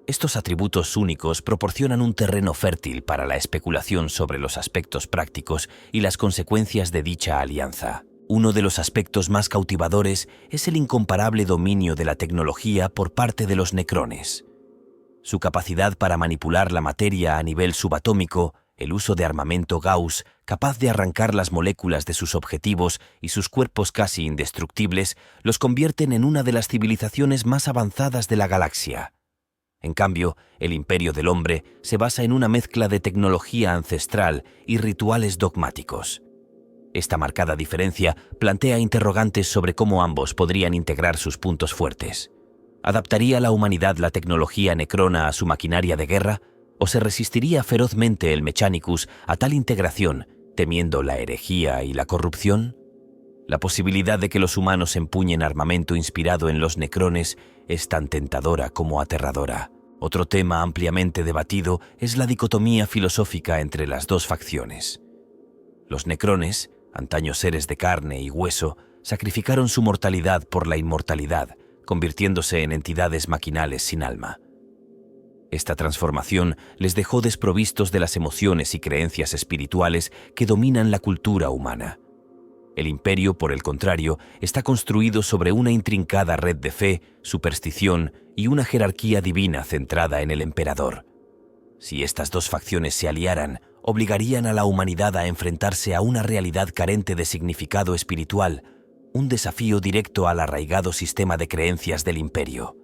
Estos atributos únicos proporcionan un terreno fértil para la especulación sobre los aspectos prácticos y las consecuencias de dicha alianza. Uno de los aspectos más cautivadores es el incomparable dominio de la tecnología por parte de los necrones. Su capacidad para manipular la materia a nivel subatómico, el uso de armamento Gauss, capaz de arrancar las moléculas de sus objetivos y sus cuerpos casi indestructibles, los convierten en una de las civilizaciones más avanzadas de la galaxia. En cambio, el imperio del hombre se basa en una mezcla de tecnología ancestral y rituales dogmáticos. Esta marcada diferencia plantea interrogantes sobre cómo ambos podrían integrar sus puntos fuertes. ¿Adaptaría la humanidad la tecnología necrona a su maquinaria de guerra? ¿O se resistiría ferozmente el Mechanicus a tal integración, temiendo la herejía y la corrupción? La posibilidad de que los humanos empuñen armamento inspirado en los necrones es tan tentadora como aterradora. Otro tema ampliamente debatido es la dicotomía filosófica entre las dos facciones. Los necrones, antaño seres de carne y hueso, sacrificaron su mortalidad por la inmortalidad, convirtiéndose en entidades maquinales sin alma. Esta transformación les dejó desprovistos de las emociones y creencias espirituales que dominan la cultura humana. El imperio, por el contrario, está construido sobre una intrincada red de fe, superstición y una jerarquía divina centrada en el emperador. Si estas dos facciones se aliaran, obligarían a la humanidad a enfrentarse a una realidad carente de significado espiritual, un desafío directo al arraigado sistema de creencias del imperio.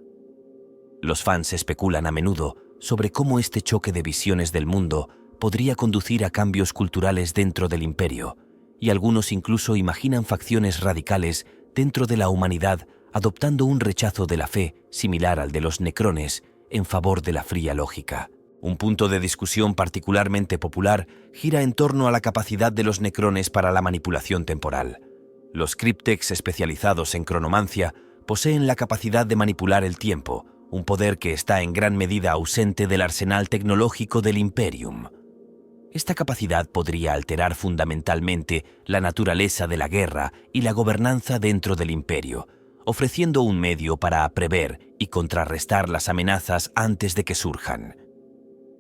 Los fans especulan a menudo sobre cómo este choque de visiones del mundo podría conducir a cambios culturales dentro del imperio, y algunos incluso imaginan facciones radicales dentro de la humanidad adoptando un rechazo de la fe similar al de los necrones en favor de la fría lógica. Un punto de discusión particularmente popular gira en torno a la capacidad de los necrones para la manipulación temporal. Los cryptex especializados en cronomancia poseen la capacidad de manipular el tiempo, un poder que está en gran medida ausente del arsenal tecnológico del Imperium. Esta capacidad podría alterar fundamentalmente la naturaleza de la guerra y la gobernanza dentro del imperio, ofreciendo un medio para prever y contrarrestar las amenazas antes de que surjan.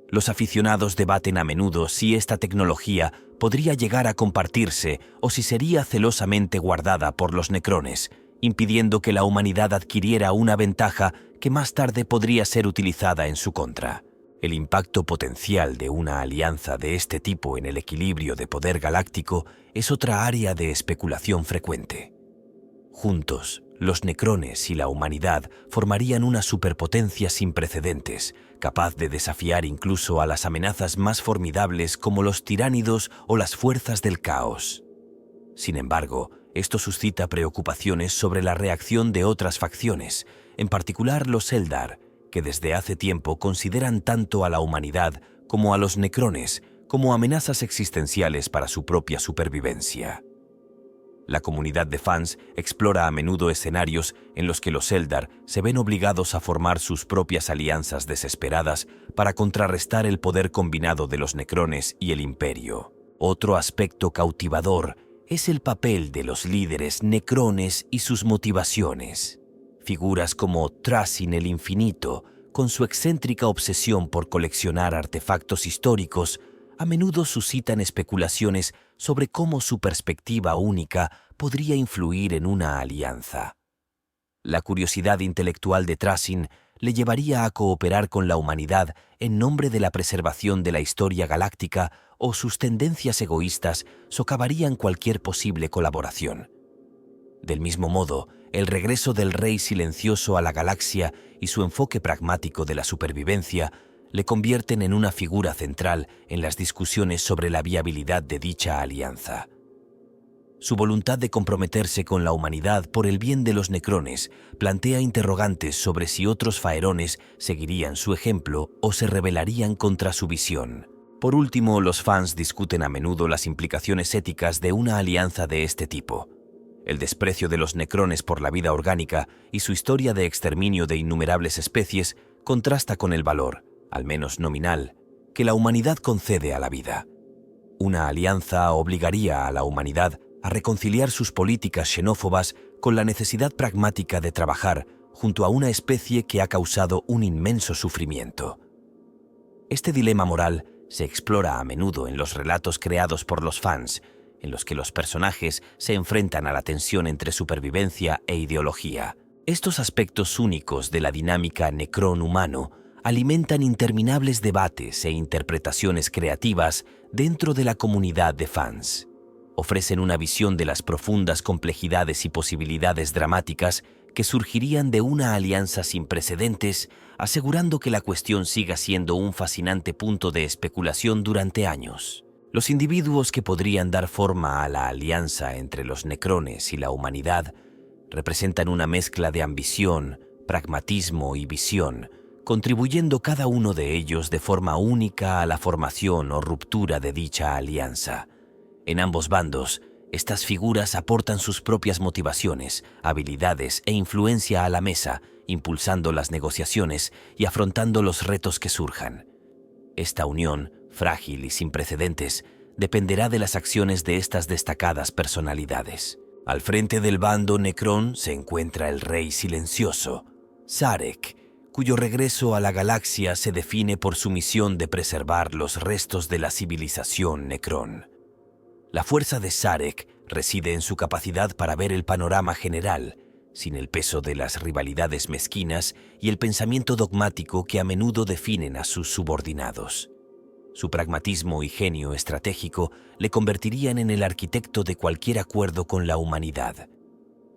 Los aficionados debaten a menudo si esta tecnología podría llegar a compartirse o si sería celosamente guardada por los necrones, impidiendo que la humanidad adquiriera una ventaja que más tarde podría ser utilizada en su contra. El impacto potencial de una alianza de este tipo en el equilibrio de poder galáctico es otra área de especulación frecuente. Juntos, los necrones y la humanidad formarían una superpotencia sin precedentes, capaz de desafiar incluso a las amenazas más formidables como los tiránidos o las fuerzas del caos. Sin embargo, esto suscita preocupaciones sobre la reacción de otras facciones, en particular los Eldar, que desde hace tiempo consideran tanto a la humanidad como a los necrones como amenazas existenciales para su propia supervivencia. La comunidad de fans explora a menudo escenarios en los que los Eldar se ven obligados a formar sus propias alianzas desesperadas para contrarrestar el poder combinado de los necrones y el imperio. Otro aspecto cautivador es el papel de los líderes necrones y sus motivaciones. Figuras como Trasin el Infinito, con su excéntrica obsesión por coleccionar artefactos históricos, a menudo suscitan especulaciones sobre cómo su perspectiva única podría influir en una alianza. La curiosidad intelectual de Trasin le llevaría a cooperar con la humanidad en nombre de la preservación de la historia galáctica, o sus tendencias egoístas socavarían cualquier posible colaboración. Del mismo modo, el regreso del Rey Silencioso a la galaxia y su enfoque pragmático de la supervivencia le convierten en una figura central en las discusiones sobre la viabilidad de dicha alianza. Su voluntad de comprometerse con la humanidad por el bien de los necrones plantea interrogantes sobre si otros faerones seguirían su ejemplo o se rebelarían contra su visión. Por último, los fans discuten a menudo las implicaciones éticas de una alianza de este tipo. El desprecio de los necrones por la vida orgánica y su historia de exterminio de innumerables especies contrasta con el valor, al menos nominal, que la humanidad concede a la vida. Una alianza obligaría a la humanidad a reconciliar sus políticas xenófobas con la necesidad pragmática de trabajar junto a una especie que ha causado un inmenso sufrimiento. Este dilema moral se explora a menudo en los relatos creados por los fans, en los que los personajes se enfrentan a la tensión entre supervivencia e ideología. Estos aspectos únicos de la dinámica necrón-humano alimentan interminables debates e interpretaciones creativas dentro de la comunidad de fans. Ofrecen una visión de las profundas complejidades y posibilidades dramáticas que surgirían de una alianza sin precedentes, asegurando que la cuestión siga siendo un fascinante punto de especulación durante años. Los individuos que podrían dar forma a la alianza entre los necrones y la humanidad representan una mezcla de ambición, pragmatismo y visión, contribuyendo cada uno de ellos de forma única a la formación o ruptura de dicha alianza. En ambos bandos, Estas figuras aportan sus propias motivaciones, habilidades e influencia a la mesa, impulsando las negociaciones y afrontando los retos que surjan. Esta unión, frágil y sin precedentes, dependerá de las acciones de estas destacadas personalidades. Al frente del bando Necron se encuentra el Rey Silencioso, Sarek, cuyo regreso a la galaxia se define por su misión de preservar los restos de la civilización Necron. La fuerza de Sarek reside en su capacidad para ver el panorama general, sin el peso de las rivalidades mezquinas y el pensamiento dogmático que a menudo definen a sus subordinados. Su pragmatismo y genio estratégico le convertirían en el arquitecto de cualquier acuerdo con la humanidad.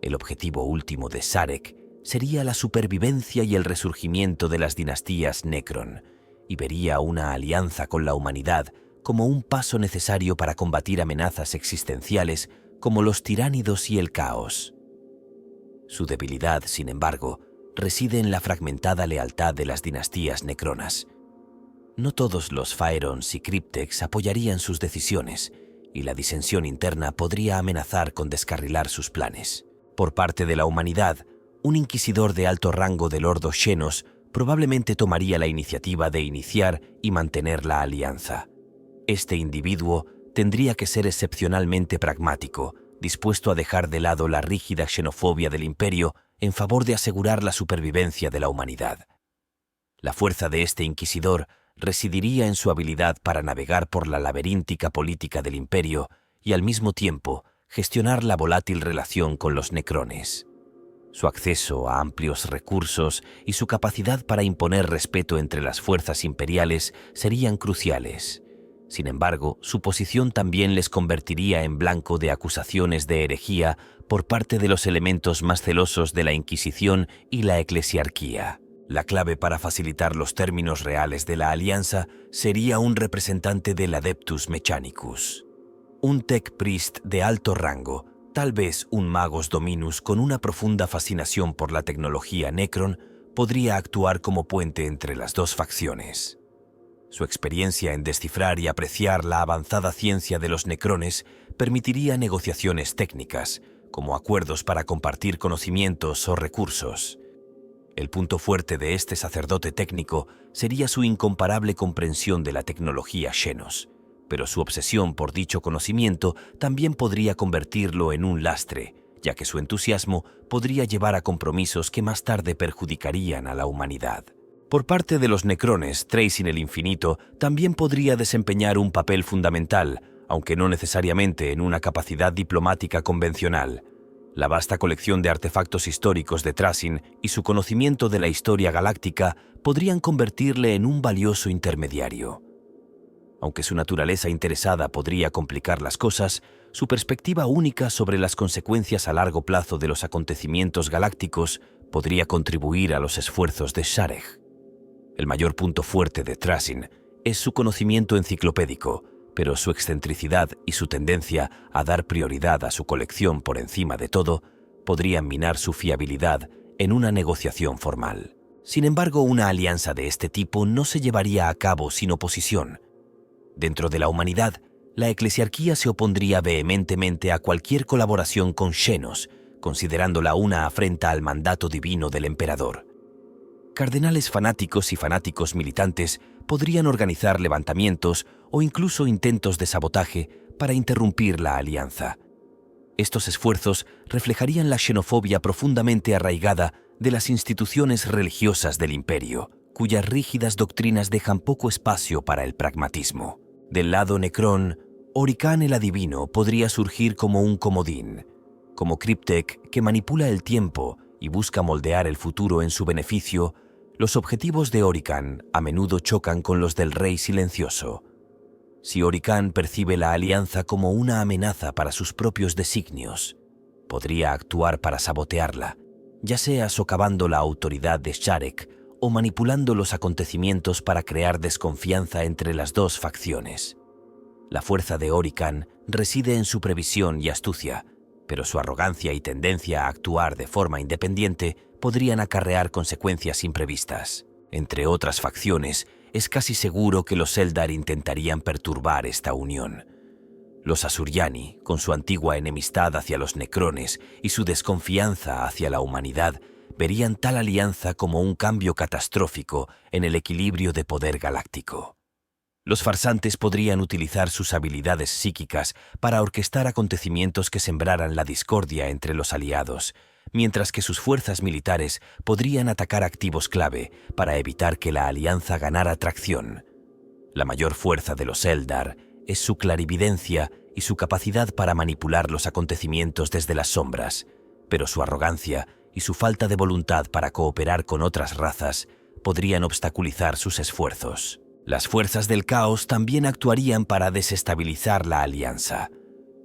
El objetivo último de Sarek sería la supervivencia y el resurgimiento de las dinastías Necron, y vería una alianza con la humanidad como un paso necesario para combatir amenazas existenciales como los tiránidos y el caos. Su debilidad, sin embargo, reside en la fragmentada lealtad de las dinastías necronas. No todos los Phaerons y Cryptex apoyarían sus decisiones, y la disensión interna podría amenazar con descarrilar sus planes. Por parte de la humanidad, un inquisidor de alto rango del Ordo Xenos probablemente tomaría la iniciativa de iniciar y mantener la alianza. Este individuo tendría que ser excepcionalmente pragmático, dispuesto a dejar de lado la rígida xenofobia del imperio en favor de asegurar la supervivencia de la humanidad. La fuerza de este inquisidor residiría en su habilidad para navegar por la laberíntica política del imperio y al mismo tiempo gestionar la volátil relación con los necrones. Su acceso a amplios recursos y su capacidad para imponer respeto entre las fuerzas imperiales serían cruciales. Sin embargo, su posición también les convertiría en blanco de acusaciones de herejía por parte de los elementos más celosos de la Inquisición y la eclesiarquía. La clave para facilitar los términos reales de la alianza sería un representante del Adeptus Mechanicus. Un Tech Priest de alto rango, tal vez un Magos Dominus con una profunda fascinación por la tecnología Necron, podría actuar como puente entre las dos facciones. Su experiencia en descifrar y apreciar la avanzada ciencia de los necrones permitiría negociaciones técnicas, como acuerdos para compartir conocimientos o recursos. El punto fuerte de este sacerdote técnico sería su incomparable comprensión de la tecnología Xenos, pero su obsesión por dicho conocimiento también podría convertirlo en un lastre, ya que su entusiasmo podría llevar a compromisos que más tarde perjudicarían a la humanidad. Por parte de los necrones, Tracing el Infinito también podría desempeñar un papel fundamental, aunque no necesariamente en una capacidad diplomática convencional. La vasta colección de artefactos históricos de Tracing y su conocimiento de la historia galáctica podrían convertirle en un valioso intermediario. Aunque su naturaleza interesada podría complicar las cosas, su perspectiva única sobre las consecuencias a largo plazo de los acontecimientos galácticos podría contribuir a los esfuerzos de Sarek. El mayor punto fuerte de Tracing es su conocimiento enciclopédico, pero su excentricidad y su tendencia a dar prioridad a su colección por encima de todo podrían minar su fiabilidad en una negociación formal. Sin embargo, una alianza de este tipo no se llevaría a cabo sin oposición. Dentro de la humanidad, la eclesiarquía se opondría vehementemente a cualquier colaboración con Xenos, considerándola una afrenta al mandato divino del emperador. Cardenales fanáticos y fanáticos militantes podrían organizar levantamientos o incluso intentos de sabotaje para interrumpir la alianza. Estos esfuerzos reflejarían la xenofobia profundamente arraigada de las instituciones religiosas del imperio, cuyas rígidas doctrinas dejan poco espacio para el pragmatismo. Del lado Necron, Orican el Adivino podría surgir como un comodín, como Cryptek que manipula el tiempo y busca moldear el futuro en su beneficio. Los objetivos de Orican a menudo chocan con los del Rey Silencioso. Si Orican percibe la alianza como una amenaza para sus propios designios, podría actuar para sabotearla, ya sea socavando la autoridad de Sarek o manipulando los acontecimientos para crear desconfianza entre las dos facciones. La fuerza de Orican reside en su previsión y astucia, pero su arrogancia y tendencia a actuar de forma independiente podrían acarrear consecuencias imprevistas. Entre otras facciones, es casi seguro que los Eldar intentarían perturbar esta unión. Los Asuryani, con su antigua enemistad hacia los Necrones y su desconfianza hacia la humanidad, verían tal alianza como un cambio catastrófico en el equilibrio de poder galáctico. Los farsantes podrían utilizar sus habilidades psíquicas para orquestar acontecimientos que sembraran la discordia entre los aliados, mientras que sus fuerzas militares podrían atacar activos clave para evitar que la alianza ganara tracción. La mayor fuerza de los Eldar es su clarividencia y su capacidad para manipular los acontecimientos desde las sombras, pero su arrogancia y su falta de voluntad para cooperar con otras razas podrían obstaculizar sus esfuerzos. Las fuerzas del caos también actuarían para desestabilizar la alianza.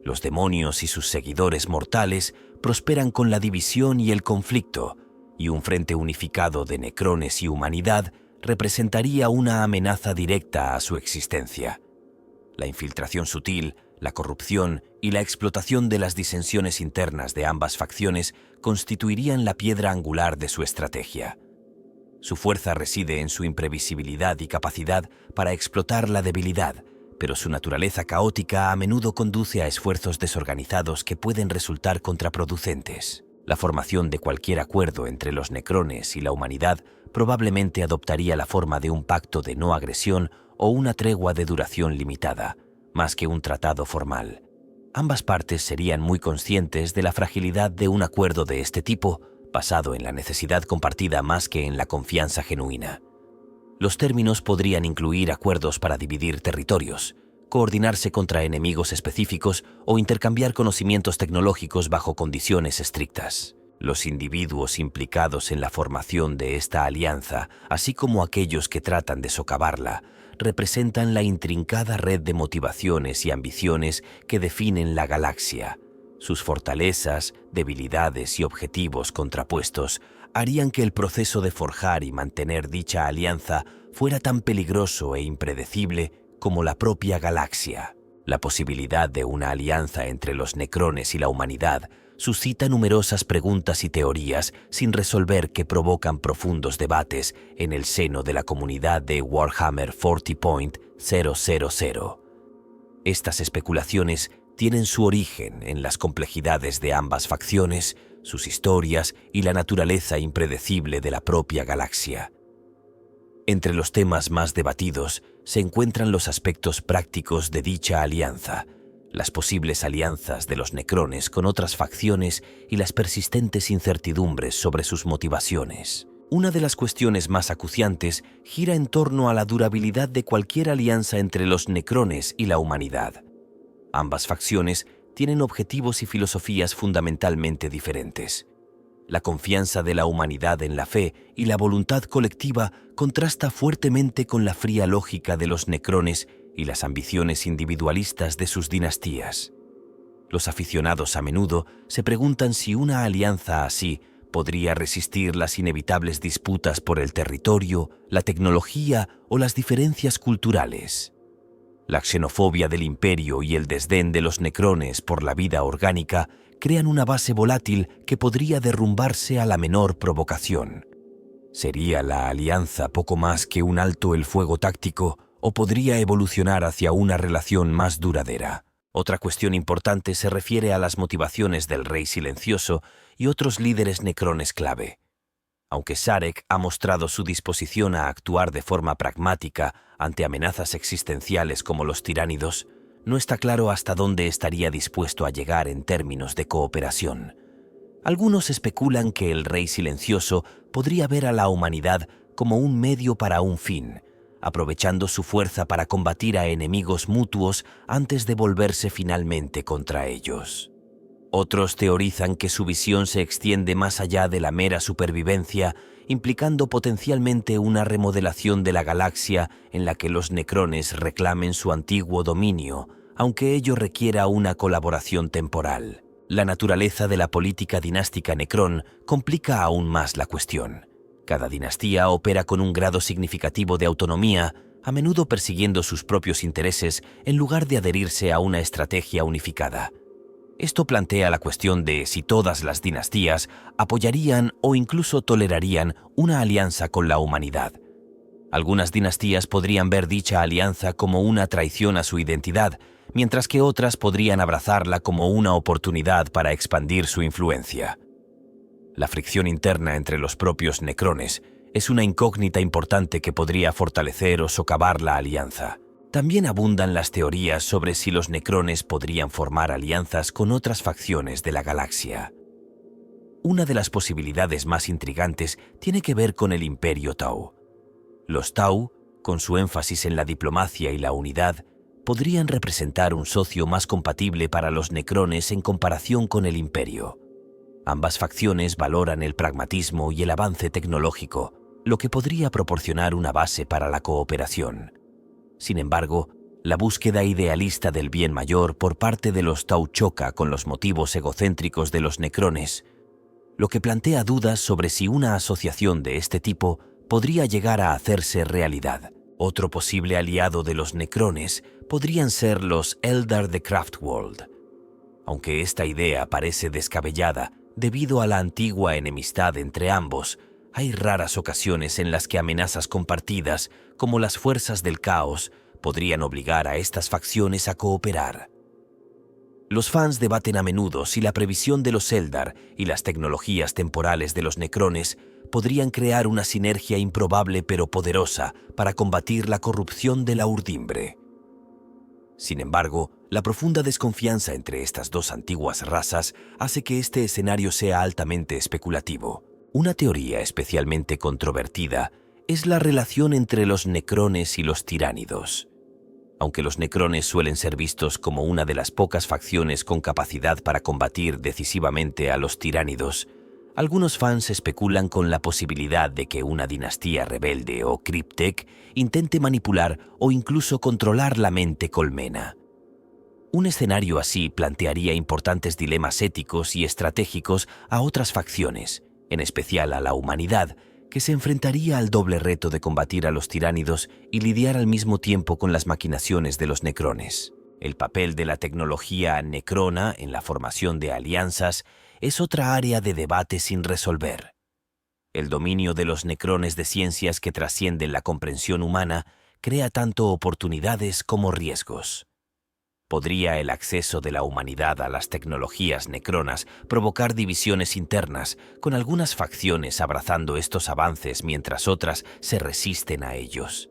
Los demonios y sus seguidores mortales prosperan con la división y el conflicto, y un frente unificado de necrones y humanidad representaría una amenaza directa a su existencia. La infiltración sutil, la corrupción y la explotación de las disensiones internas de ambas facciones constituirían la piedra angular de su estrategia. Su fuerza reside en su imprevisibilidad y capacidad para explotar la debilidad, pero su naturaleza caótica a menudo conduce a esfuerzos desorganizados que pueden resultar contraproducentes. La formación de cualquier acuerdo entre los necrones y la humanidad probablemente adoptaría la forma de un pacto de no agresión o una tregua de duración limitada, más que un tratado formal. Ambas partes serían muy conscientes de la fragilidad de un acuerdo de este tipo, basado en la necesidad compartida más que en la confianza genuina. Los términos podrían incluir acuerdos para dividir territorios, coordinarse contra enemigos específicos o intercambiar conocimientos tecnológicos bajo condiciones estrictas. Los individuos implicados en la formación de esta alianza, así como aquellos que tratan de socavarla, representan la intrincada red de motivaciones y ambiciones que definen la galaxia. Sus fortalezas, debilidades y objetivos contrapuestos harían que el proceso de forjar y mantener dicha alianza fuera tan peligroso e impredecible como la propia galaxia. La posibilidad de una alianza entre los necrones y la humanidad suscita numerosas preguntas y teorías sin resolver que provocan profundos debates en el seno de la comunidad de Warhammer 40.000. Estas especulaciones tienen su origen en las complejidades de ambas facciones, sus historias y la naturaleza impredecible de la propia galaxia. Entre los temas más debatidos se encuentran los aspectos prácticos de dicha alianza, las posibles alianzas de los necrones con otras facciones y las persistentes incertidumbres sobre sus motivaciones. Una de las cuestiones más acuciantes gira en torno a la durabilidad de cualquier alianza entre los necrones y la humanidad. Ambas facciones tienen objetivos y filosofías fundamentalmente diferentes. La confianza de la humanidad en la fe y la voluntad colectiva contrasta fuertemente con la fría lógica de los necrones y las ambiciones individualistas de sus dinastías. Los aficionados a menudo se preguntan si una alianza así podría resistir las inevitables disputas por el territorio, la tecnología o las diferencias culturales. La xenofobia del imperio y el desdén de los necrones por la vida orgánica crean una base volátil que podría derrumbarse a la menor provocación. ¿Sería la alianza poco más que un alto el fuego táctico o podría evolucionar hacia una relación más duradera? Otra cuestión importante se refiere a las motivaciones del Rey Silencioso y otros líderes necrones clave. Aunque Sarek ha mostrado su disposición a actuar de forma pragmática ante amenazas existenciales como los tiránidos, no está claro hasta dónde estaría dispuesto a llegar en términos de cooperación. Algunos especulan que el Rey Silencioso podría ver a la humanidad como un medio para un fin, aprovechando su fuerza para combatir a enemigos mutuos antes de volverse finalmente contra ellos. Otros teorizan que su visión se extiende más allá de la mera supervivencia, implicando potencialmente una remodelación de la galaxia en la que los necrones reclamen su antiguo dominio, aunque ello requiera una colaboración temporal. La naturaleza de la política dinástica necrón complica aún más la cuestión. Cada dinastía opera con un grado significativo de autonomía, a menudo persiguiendo sus propios intereses en lugar de adherirse a una estrategia unificada. Esto plantea la cuestión de si todas las dinastías apoyarían o incluso tolerarían una alianza con la humanidad. Algunas dinastías podrían ver dicha alianza como una traición a su identidad, mientras que otras podrían abrazarla como una oportunidad para expandir su influencia. La fricción interna entre los propios necrones es una incógnita importante que podría fortalecer o socavar la alianza. También abundan las teorías sobre si los necrones podrían formar alianzas con otras facciones de la galaxia. Una de las posibilidades más intrigantes tiene que ver con el Imperio Tau. Los Tau, con su énfasis en la diplomacia y la unidad, podrían representar un socio más compatible para los necrones en comparación con el Imperio. Ambas facciones valoran el pragmatismo y el avance tecnológico, lo que podría proporcionar una base para la cooperación. Sin embargo, la búsqueda idealista del bien mayor por parte de los Tau choca con los motivos egocéntricos de los necrones, lo que plantea dudas sobre si una asociación de este tipo podría llegar a hacerse realidad. Otro posible aliado de los necrones podrían ser los Eldar de Craftworld. Aunque esta idea parece descabellada debido a la antigua enemistad entre ambos, hay raras ocasiones en las que amenazas compartidas, como las fuerzas del caos, podrían obligar a estas facciones a cooperar. Los fans debaten a menudo si la previsión de los Eldar y las tecnologías temporales de los necrones podrían crear una sinergia improbable pero poderosa para combatir la corrupción de la urdimbre. Sin embargo, la profunda desconfianza entre estas dos antiguas razas hace que este escenario sea altamente especulativo. Una teoría especialmente controvertida es la relación entre los necrones y los tiránidos. Aunque los necrones suelen ser vistos como una de las pocas facciones con capacidad para combatir decisivamente a los tiránidos, algunos fans especulan con la posibilidad de que una dinastía rebelde o Cryptek intente manipular o incluso controlar la mente colmena. Un escenario así plantearía importantes dilemas éticos y estratégicos a otras facciones, en especial a la humanidad, que se enfrentaría al doble reto de combatir a los tiránidos y lidiar al mismo tiempo con las maquinaciones de los necrones. El papel de la tecnología necrona en la formación de alianzas es otra área de debate sin resolver. El dominio de los necrones de ciencias que trascienden la comprensión humana crea tanto oportunidades como riesgos. ¿Podría el acceso de la humanidad a las tecnologías necronas provocar divisiones internas, con algunas facciones abrazando estos avances mientras otras se resisten a ellos?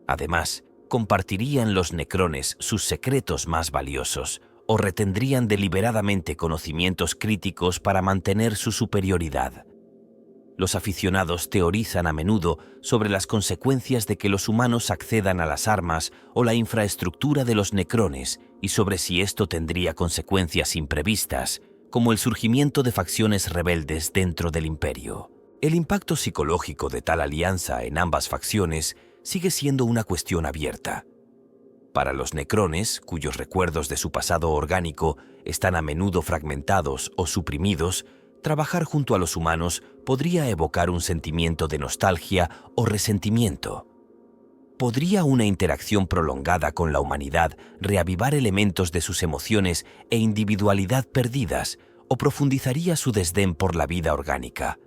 Además, ¿compartirían los necrones sus secretos más valiosos o retendrían deliberadamente conocimientos críticos para mantener su superioridad? Los aficionados teorizan a menudo sobre las consecuencias de que los humanos accedan a las armas o la infraestructura de los necrones y sobre si esto tendría consecuencias imprevistas, como el surgimiento de facciones rebeldes dentro del imperio. El impacto psicológico de tal alianza en ambas facciones sigue siendo una cuestión abierta. Para los necrones, cuyos recuerdos de su pasado orgánico están a menudo fragmentados o suprimidos, trabajar junto a los humanos podría evocar un sentimiento de nostalgia o resentimiento. ¿Podría una interacción prolongada con la humanidad reavivar elementos de sus emociones e individualidad perdidas o profundizaría su desdén por la vida orgánica?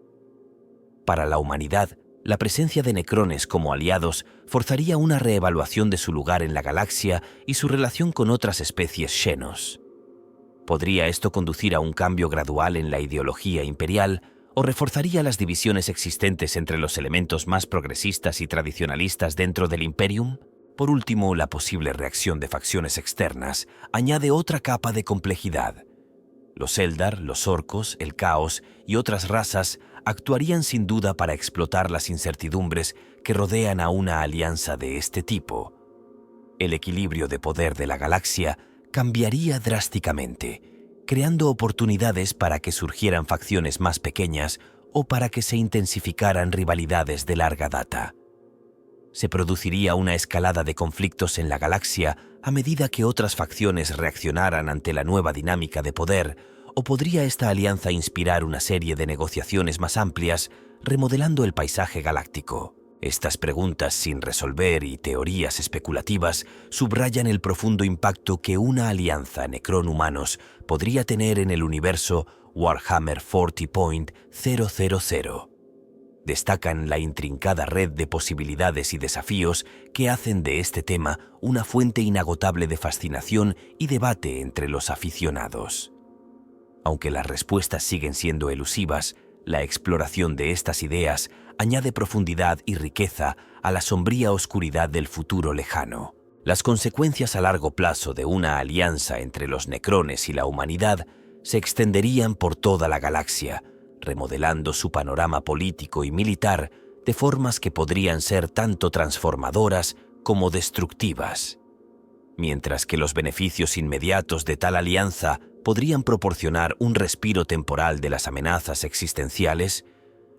Para la humanidad, la presencia de necrones como aliados forzaría una reevaluación de su lugar en la galaxia y su relación con otras especies Xenos. ¿Podría esto conducir a un cambio gradual en la ideología imperial o reforzaría las divisiones existentes entre los elementos más progresistas y tradicionalistas dentro del Imperium? Por último, la posible reacción de facciones externas añade otra capa de complejidad. Los Eldar, los Orcos, el Caos y otras razas actuarían sin duda para explotar las incertidumbres que rodean a una alianza de este tipo. El equilibrio de poder de la galaxia cambiaría drásticamente, creando oportunidades para que surgieran facciones más pequeñas o para que se intensificaran rivalidades de larga data. Se produciría una escalada de conflictos en la galaxia a medida que otras facciones reaccionaran ante la nueva dinámica de poder, o podría esta alianza inspirar una serie de negociaciones más amplias, remodelando el paisaje galáctico. Estas preguntas sin resolver y teorías especulativas subrayan el profundo impacto que una alianza necrón-humanos podría tener en el universo Warhammer 40.000. destacan la intrincada red de posibilidades y desafíos que hacen de este tema una fuente inagotable de fascinación y debate entre los aficionados. Aunque las respuestas siguen siendo elusivas, la exploración de estas ideas añade profundidad y riqueza a la sombría oscuridad del futuro lejano. Las consecuencias a largo plazo de una alianza entre los necrones y la humanidad se extenderían por toda la galaxia, remodelando su panorama político y militar de formas que podrían ser tanto transformadoras como destructivas. Mientras que los beneficios inmediatos de tal alianza podrían proporcionar un respiro temporal de las amenazas existenciales,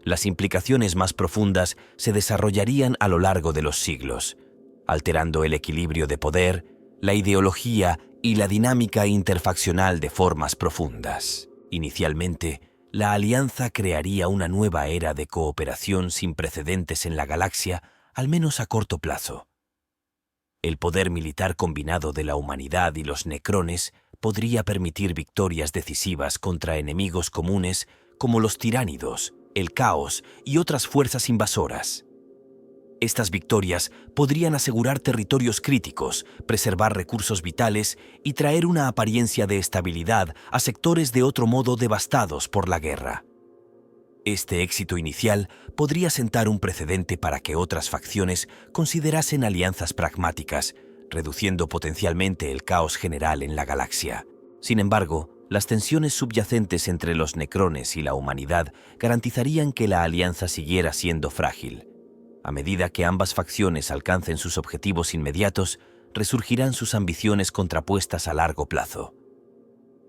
las implicaciones más profundas se desarrollarían a lo largo de los siglos, alterando el equilibrio de poder, la ideología y la dinámica interfaccional de formas profundas. Inicialmente, la alianza crearía una nueva era de cooperación sin precedentes en la galaxia, al menos a corto plazo. El poder militar combinado de la humanidad y los necrones podría permitir victorias decisivas contra enemigos comunes como los tiránidos, el caos y otras fuerzas invasoras. Estas victorias podrían asegurar territorios críticos, preservar recursos vitales y traer una apariencia de estabilidad a sectores de otro modo devastados por la guerra. Este éxito inicial podría sentar un precedente para que otras facciones considerasen alianzas pragmáticas, reduciendo potencialmente el caos general en la galaxia. Sin embargo, las tensiones subyacentes entre los necrones y la humanidad garantizarían que la alianza siguiera siendo frágil. A medida que ambas facciones alcancen sus objetivos inmediatos, resurgirán sus ambiciones contrapuestas a largo plazo.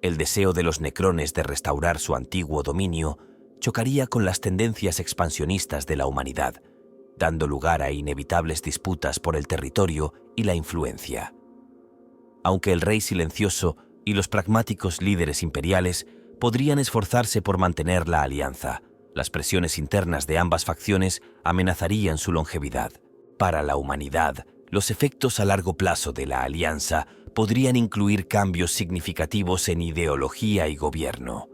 El deseo de los necrones de restaurar su antiguo dominio chocaría con las tendencias expansionistas de la humanidad, dando lugar a inevitables disputas por el territorio y la influencia. Aunque el Rey Silencioso y los pragmáticos líderes imperiales podrían esforzarse por mantener la alianza, las presiones internas de ambas facciones amenazarían su longevidad. Para la humanidad, los efectos a largo plazo de la alianza podrían incluir cambios significativos en ideología y gobierno.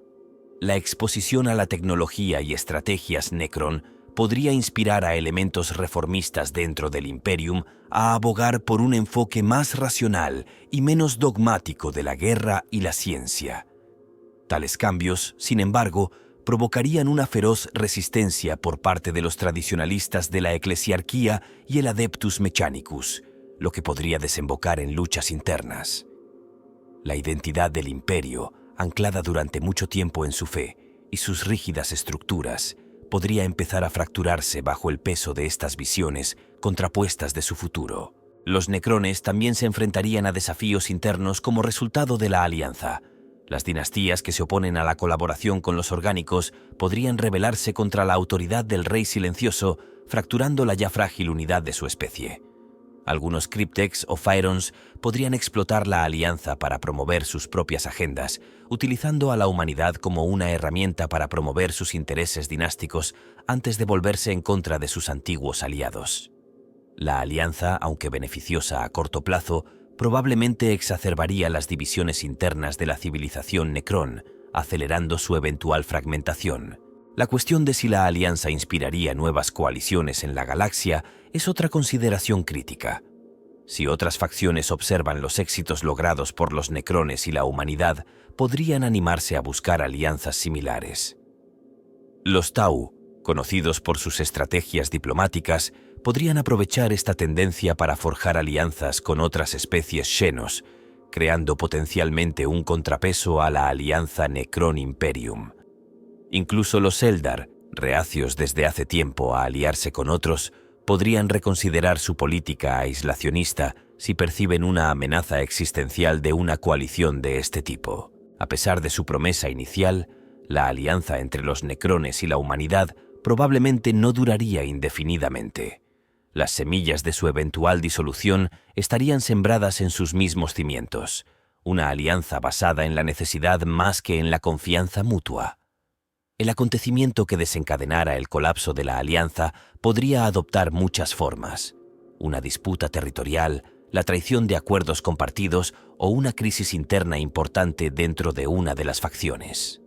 La exposición a la tecnología y estrategias Necron podría inspirar a elementos reformistas dentro del Imperium a abogar por un enfoque más racional y menos dogmático de la guerra y la ciencia. Tales cambios, sin embargo, provocarían una feroz resistencia por parte de los tradicionalistas de la eclesiarquía y el Adeptus Mechanicus, lo que podría desembocar en luchas internas. La identidad del imperio, anclada durante mucho tiempo en su fe y sus rígidas estructuras, podría empezar a fracturarse bajo el peso de estas visiones contrapuestas de su futuro. Los necrones también se enfrentarían a desafíos internos como resultado de la alianza. Las dinastías que se oponen a la colaboración con los orgánicos podrían rebelarse contra la autoridad del Rey Silencioso, fracturando la ya frágil unidad de su especie. Algunos Cryptex o Phyrons podrían explotar la alianza para promover sus propias agendas, utilizando a la humanidad como una herramienta para promover sus intereses dinásticos antes de volverse en contra de sus antiguos aliados. La alianza, aunque beneficiosa a corto plazo, probablemente exacerbaría las divisiones internas de la civilización Necron, acelerando su eventual fragmentación. La cuestión de si la alianza inspiraría nuevas coaliciones en la galaxia es otra consideración crítica. Si otras facciones observan los éxitos logrados por los necrones y la humanidad, podrían animarse a buscar alianzas similares. Los Tau, conocidos por sus estrategias diplomáticas, podrían aprovechar esta tendencia para forjar alianzas con otras especies Xenos, creando potencialmente un contrapeso a la alianza Necron-Imperium. Incluso los Eldar, reacios desde hace tiempo a aliarse con otros, podrían reconsiderar su política aislacionista si perciben una amenaza existencial de una coalición de este tipo. A pesar de su promesa inicial, la alianza entre los necrones y la humanidad probablemente no duraría indefinidamente. Las semillas de su eventual disolución estarían sembradas en sus mismos cimientos, una alianza basada en la necesidad más que en la confianza mutua. El acontecimiento que desencadenara el colapso de la alianza podría adoptar muchas formas: una disputa territorial, la traición de acuerdos compartidos o una crisis interna importante dentro de una de las facciones.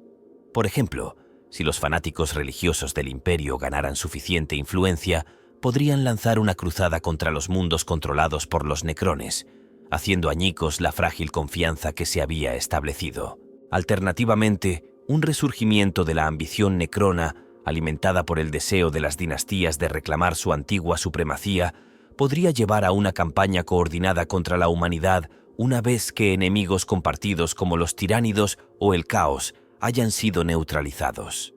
Por ejemplo, Si los fanáticos religiosos del Imperio ganaran suficiente influencia, podrían lanzar una cruzada contra los mundos controlados por los necrones, haciendo añicos la frágil confianza que se había establecido. Alternativamente, un resurgimiento de la ambición necrona, alimentada por el deseo de las dinastías de reclamar su antigua supremacía, podría llevar a una campaña coordinada contra la humanidad una vez que enemigos compartidos como los tiránidos o el caos hayan sido neutralizados.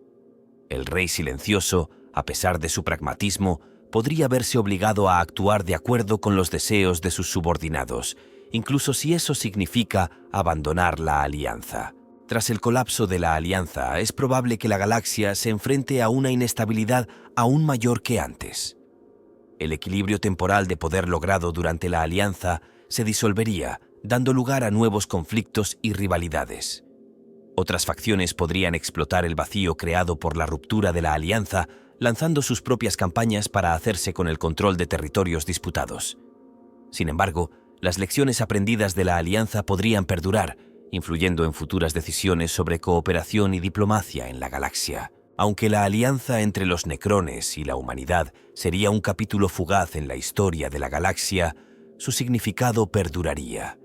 El rey silencioso, a pesar de su pragmatismo, podría verse obligado a actuar de acuerdo con los deseos de sus subordinados, incluso si eso significa abandonar la alianza. Tras el colapso de la alianza, es probable que la galaxia se enfrente a una inestabilidad aún mayor que antes. El equilibrio temporal de poder logrado durante la alianza se disolvería, dando lugar a nuevos conflictos y rivalidades. Otras facciones podrían explotar el vacío creado por la ruptura de la alianza, lanzando sus propias campañas para hacerse con el control de territorios disputados. Sin embargo, las lecciones aprendidas de la alianza podrían perdurar, influyendo en futuras decisiones sobre cooperación y diplomacia en la galaxia. Aunque la alianza entre los necrones y la humanidad sería un capítulo fugaz en la historia de la galaxia, su significado perduraría.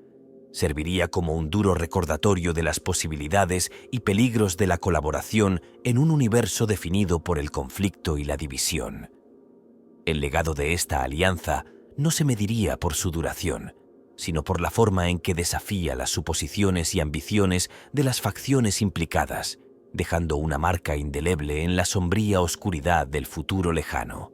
Serviría como un duro recordatorio de las posibilidades y peligros de la colaboración en un universo definido por el conflicto y la división. El legado de esta alianza no se mediría por su duración, sino por la forma en que desafía las suposiciones y ambiciones de las facciones implicadas, dejando una marca indeleble en la sombría oscuridad del futuro lejano.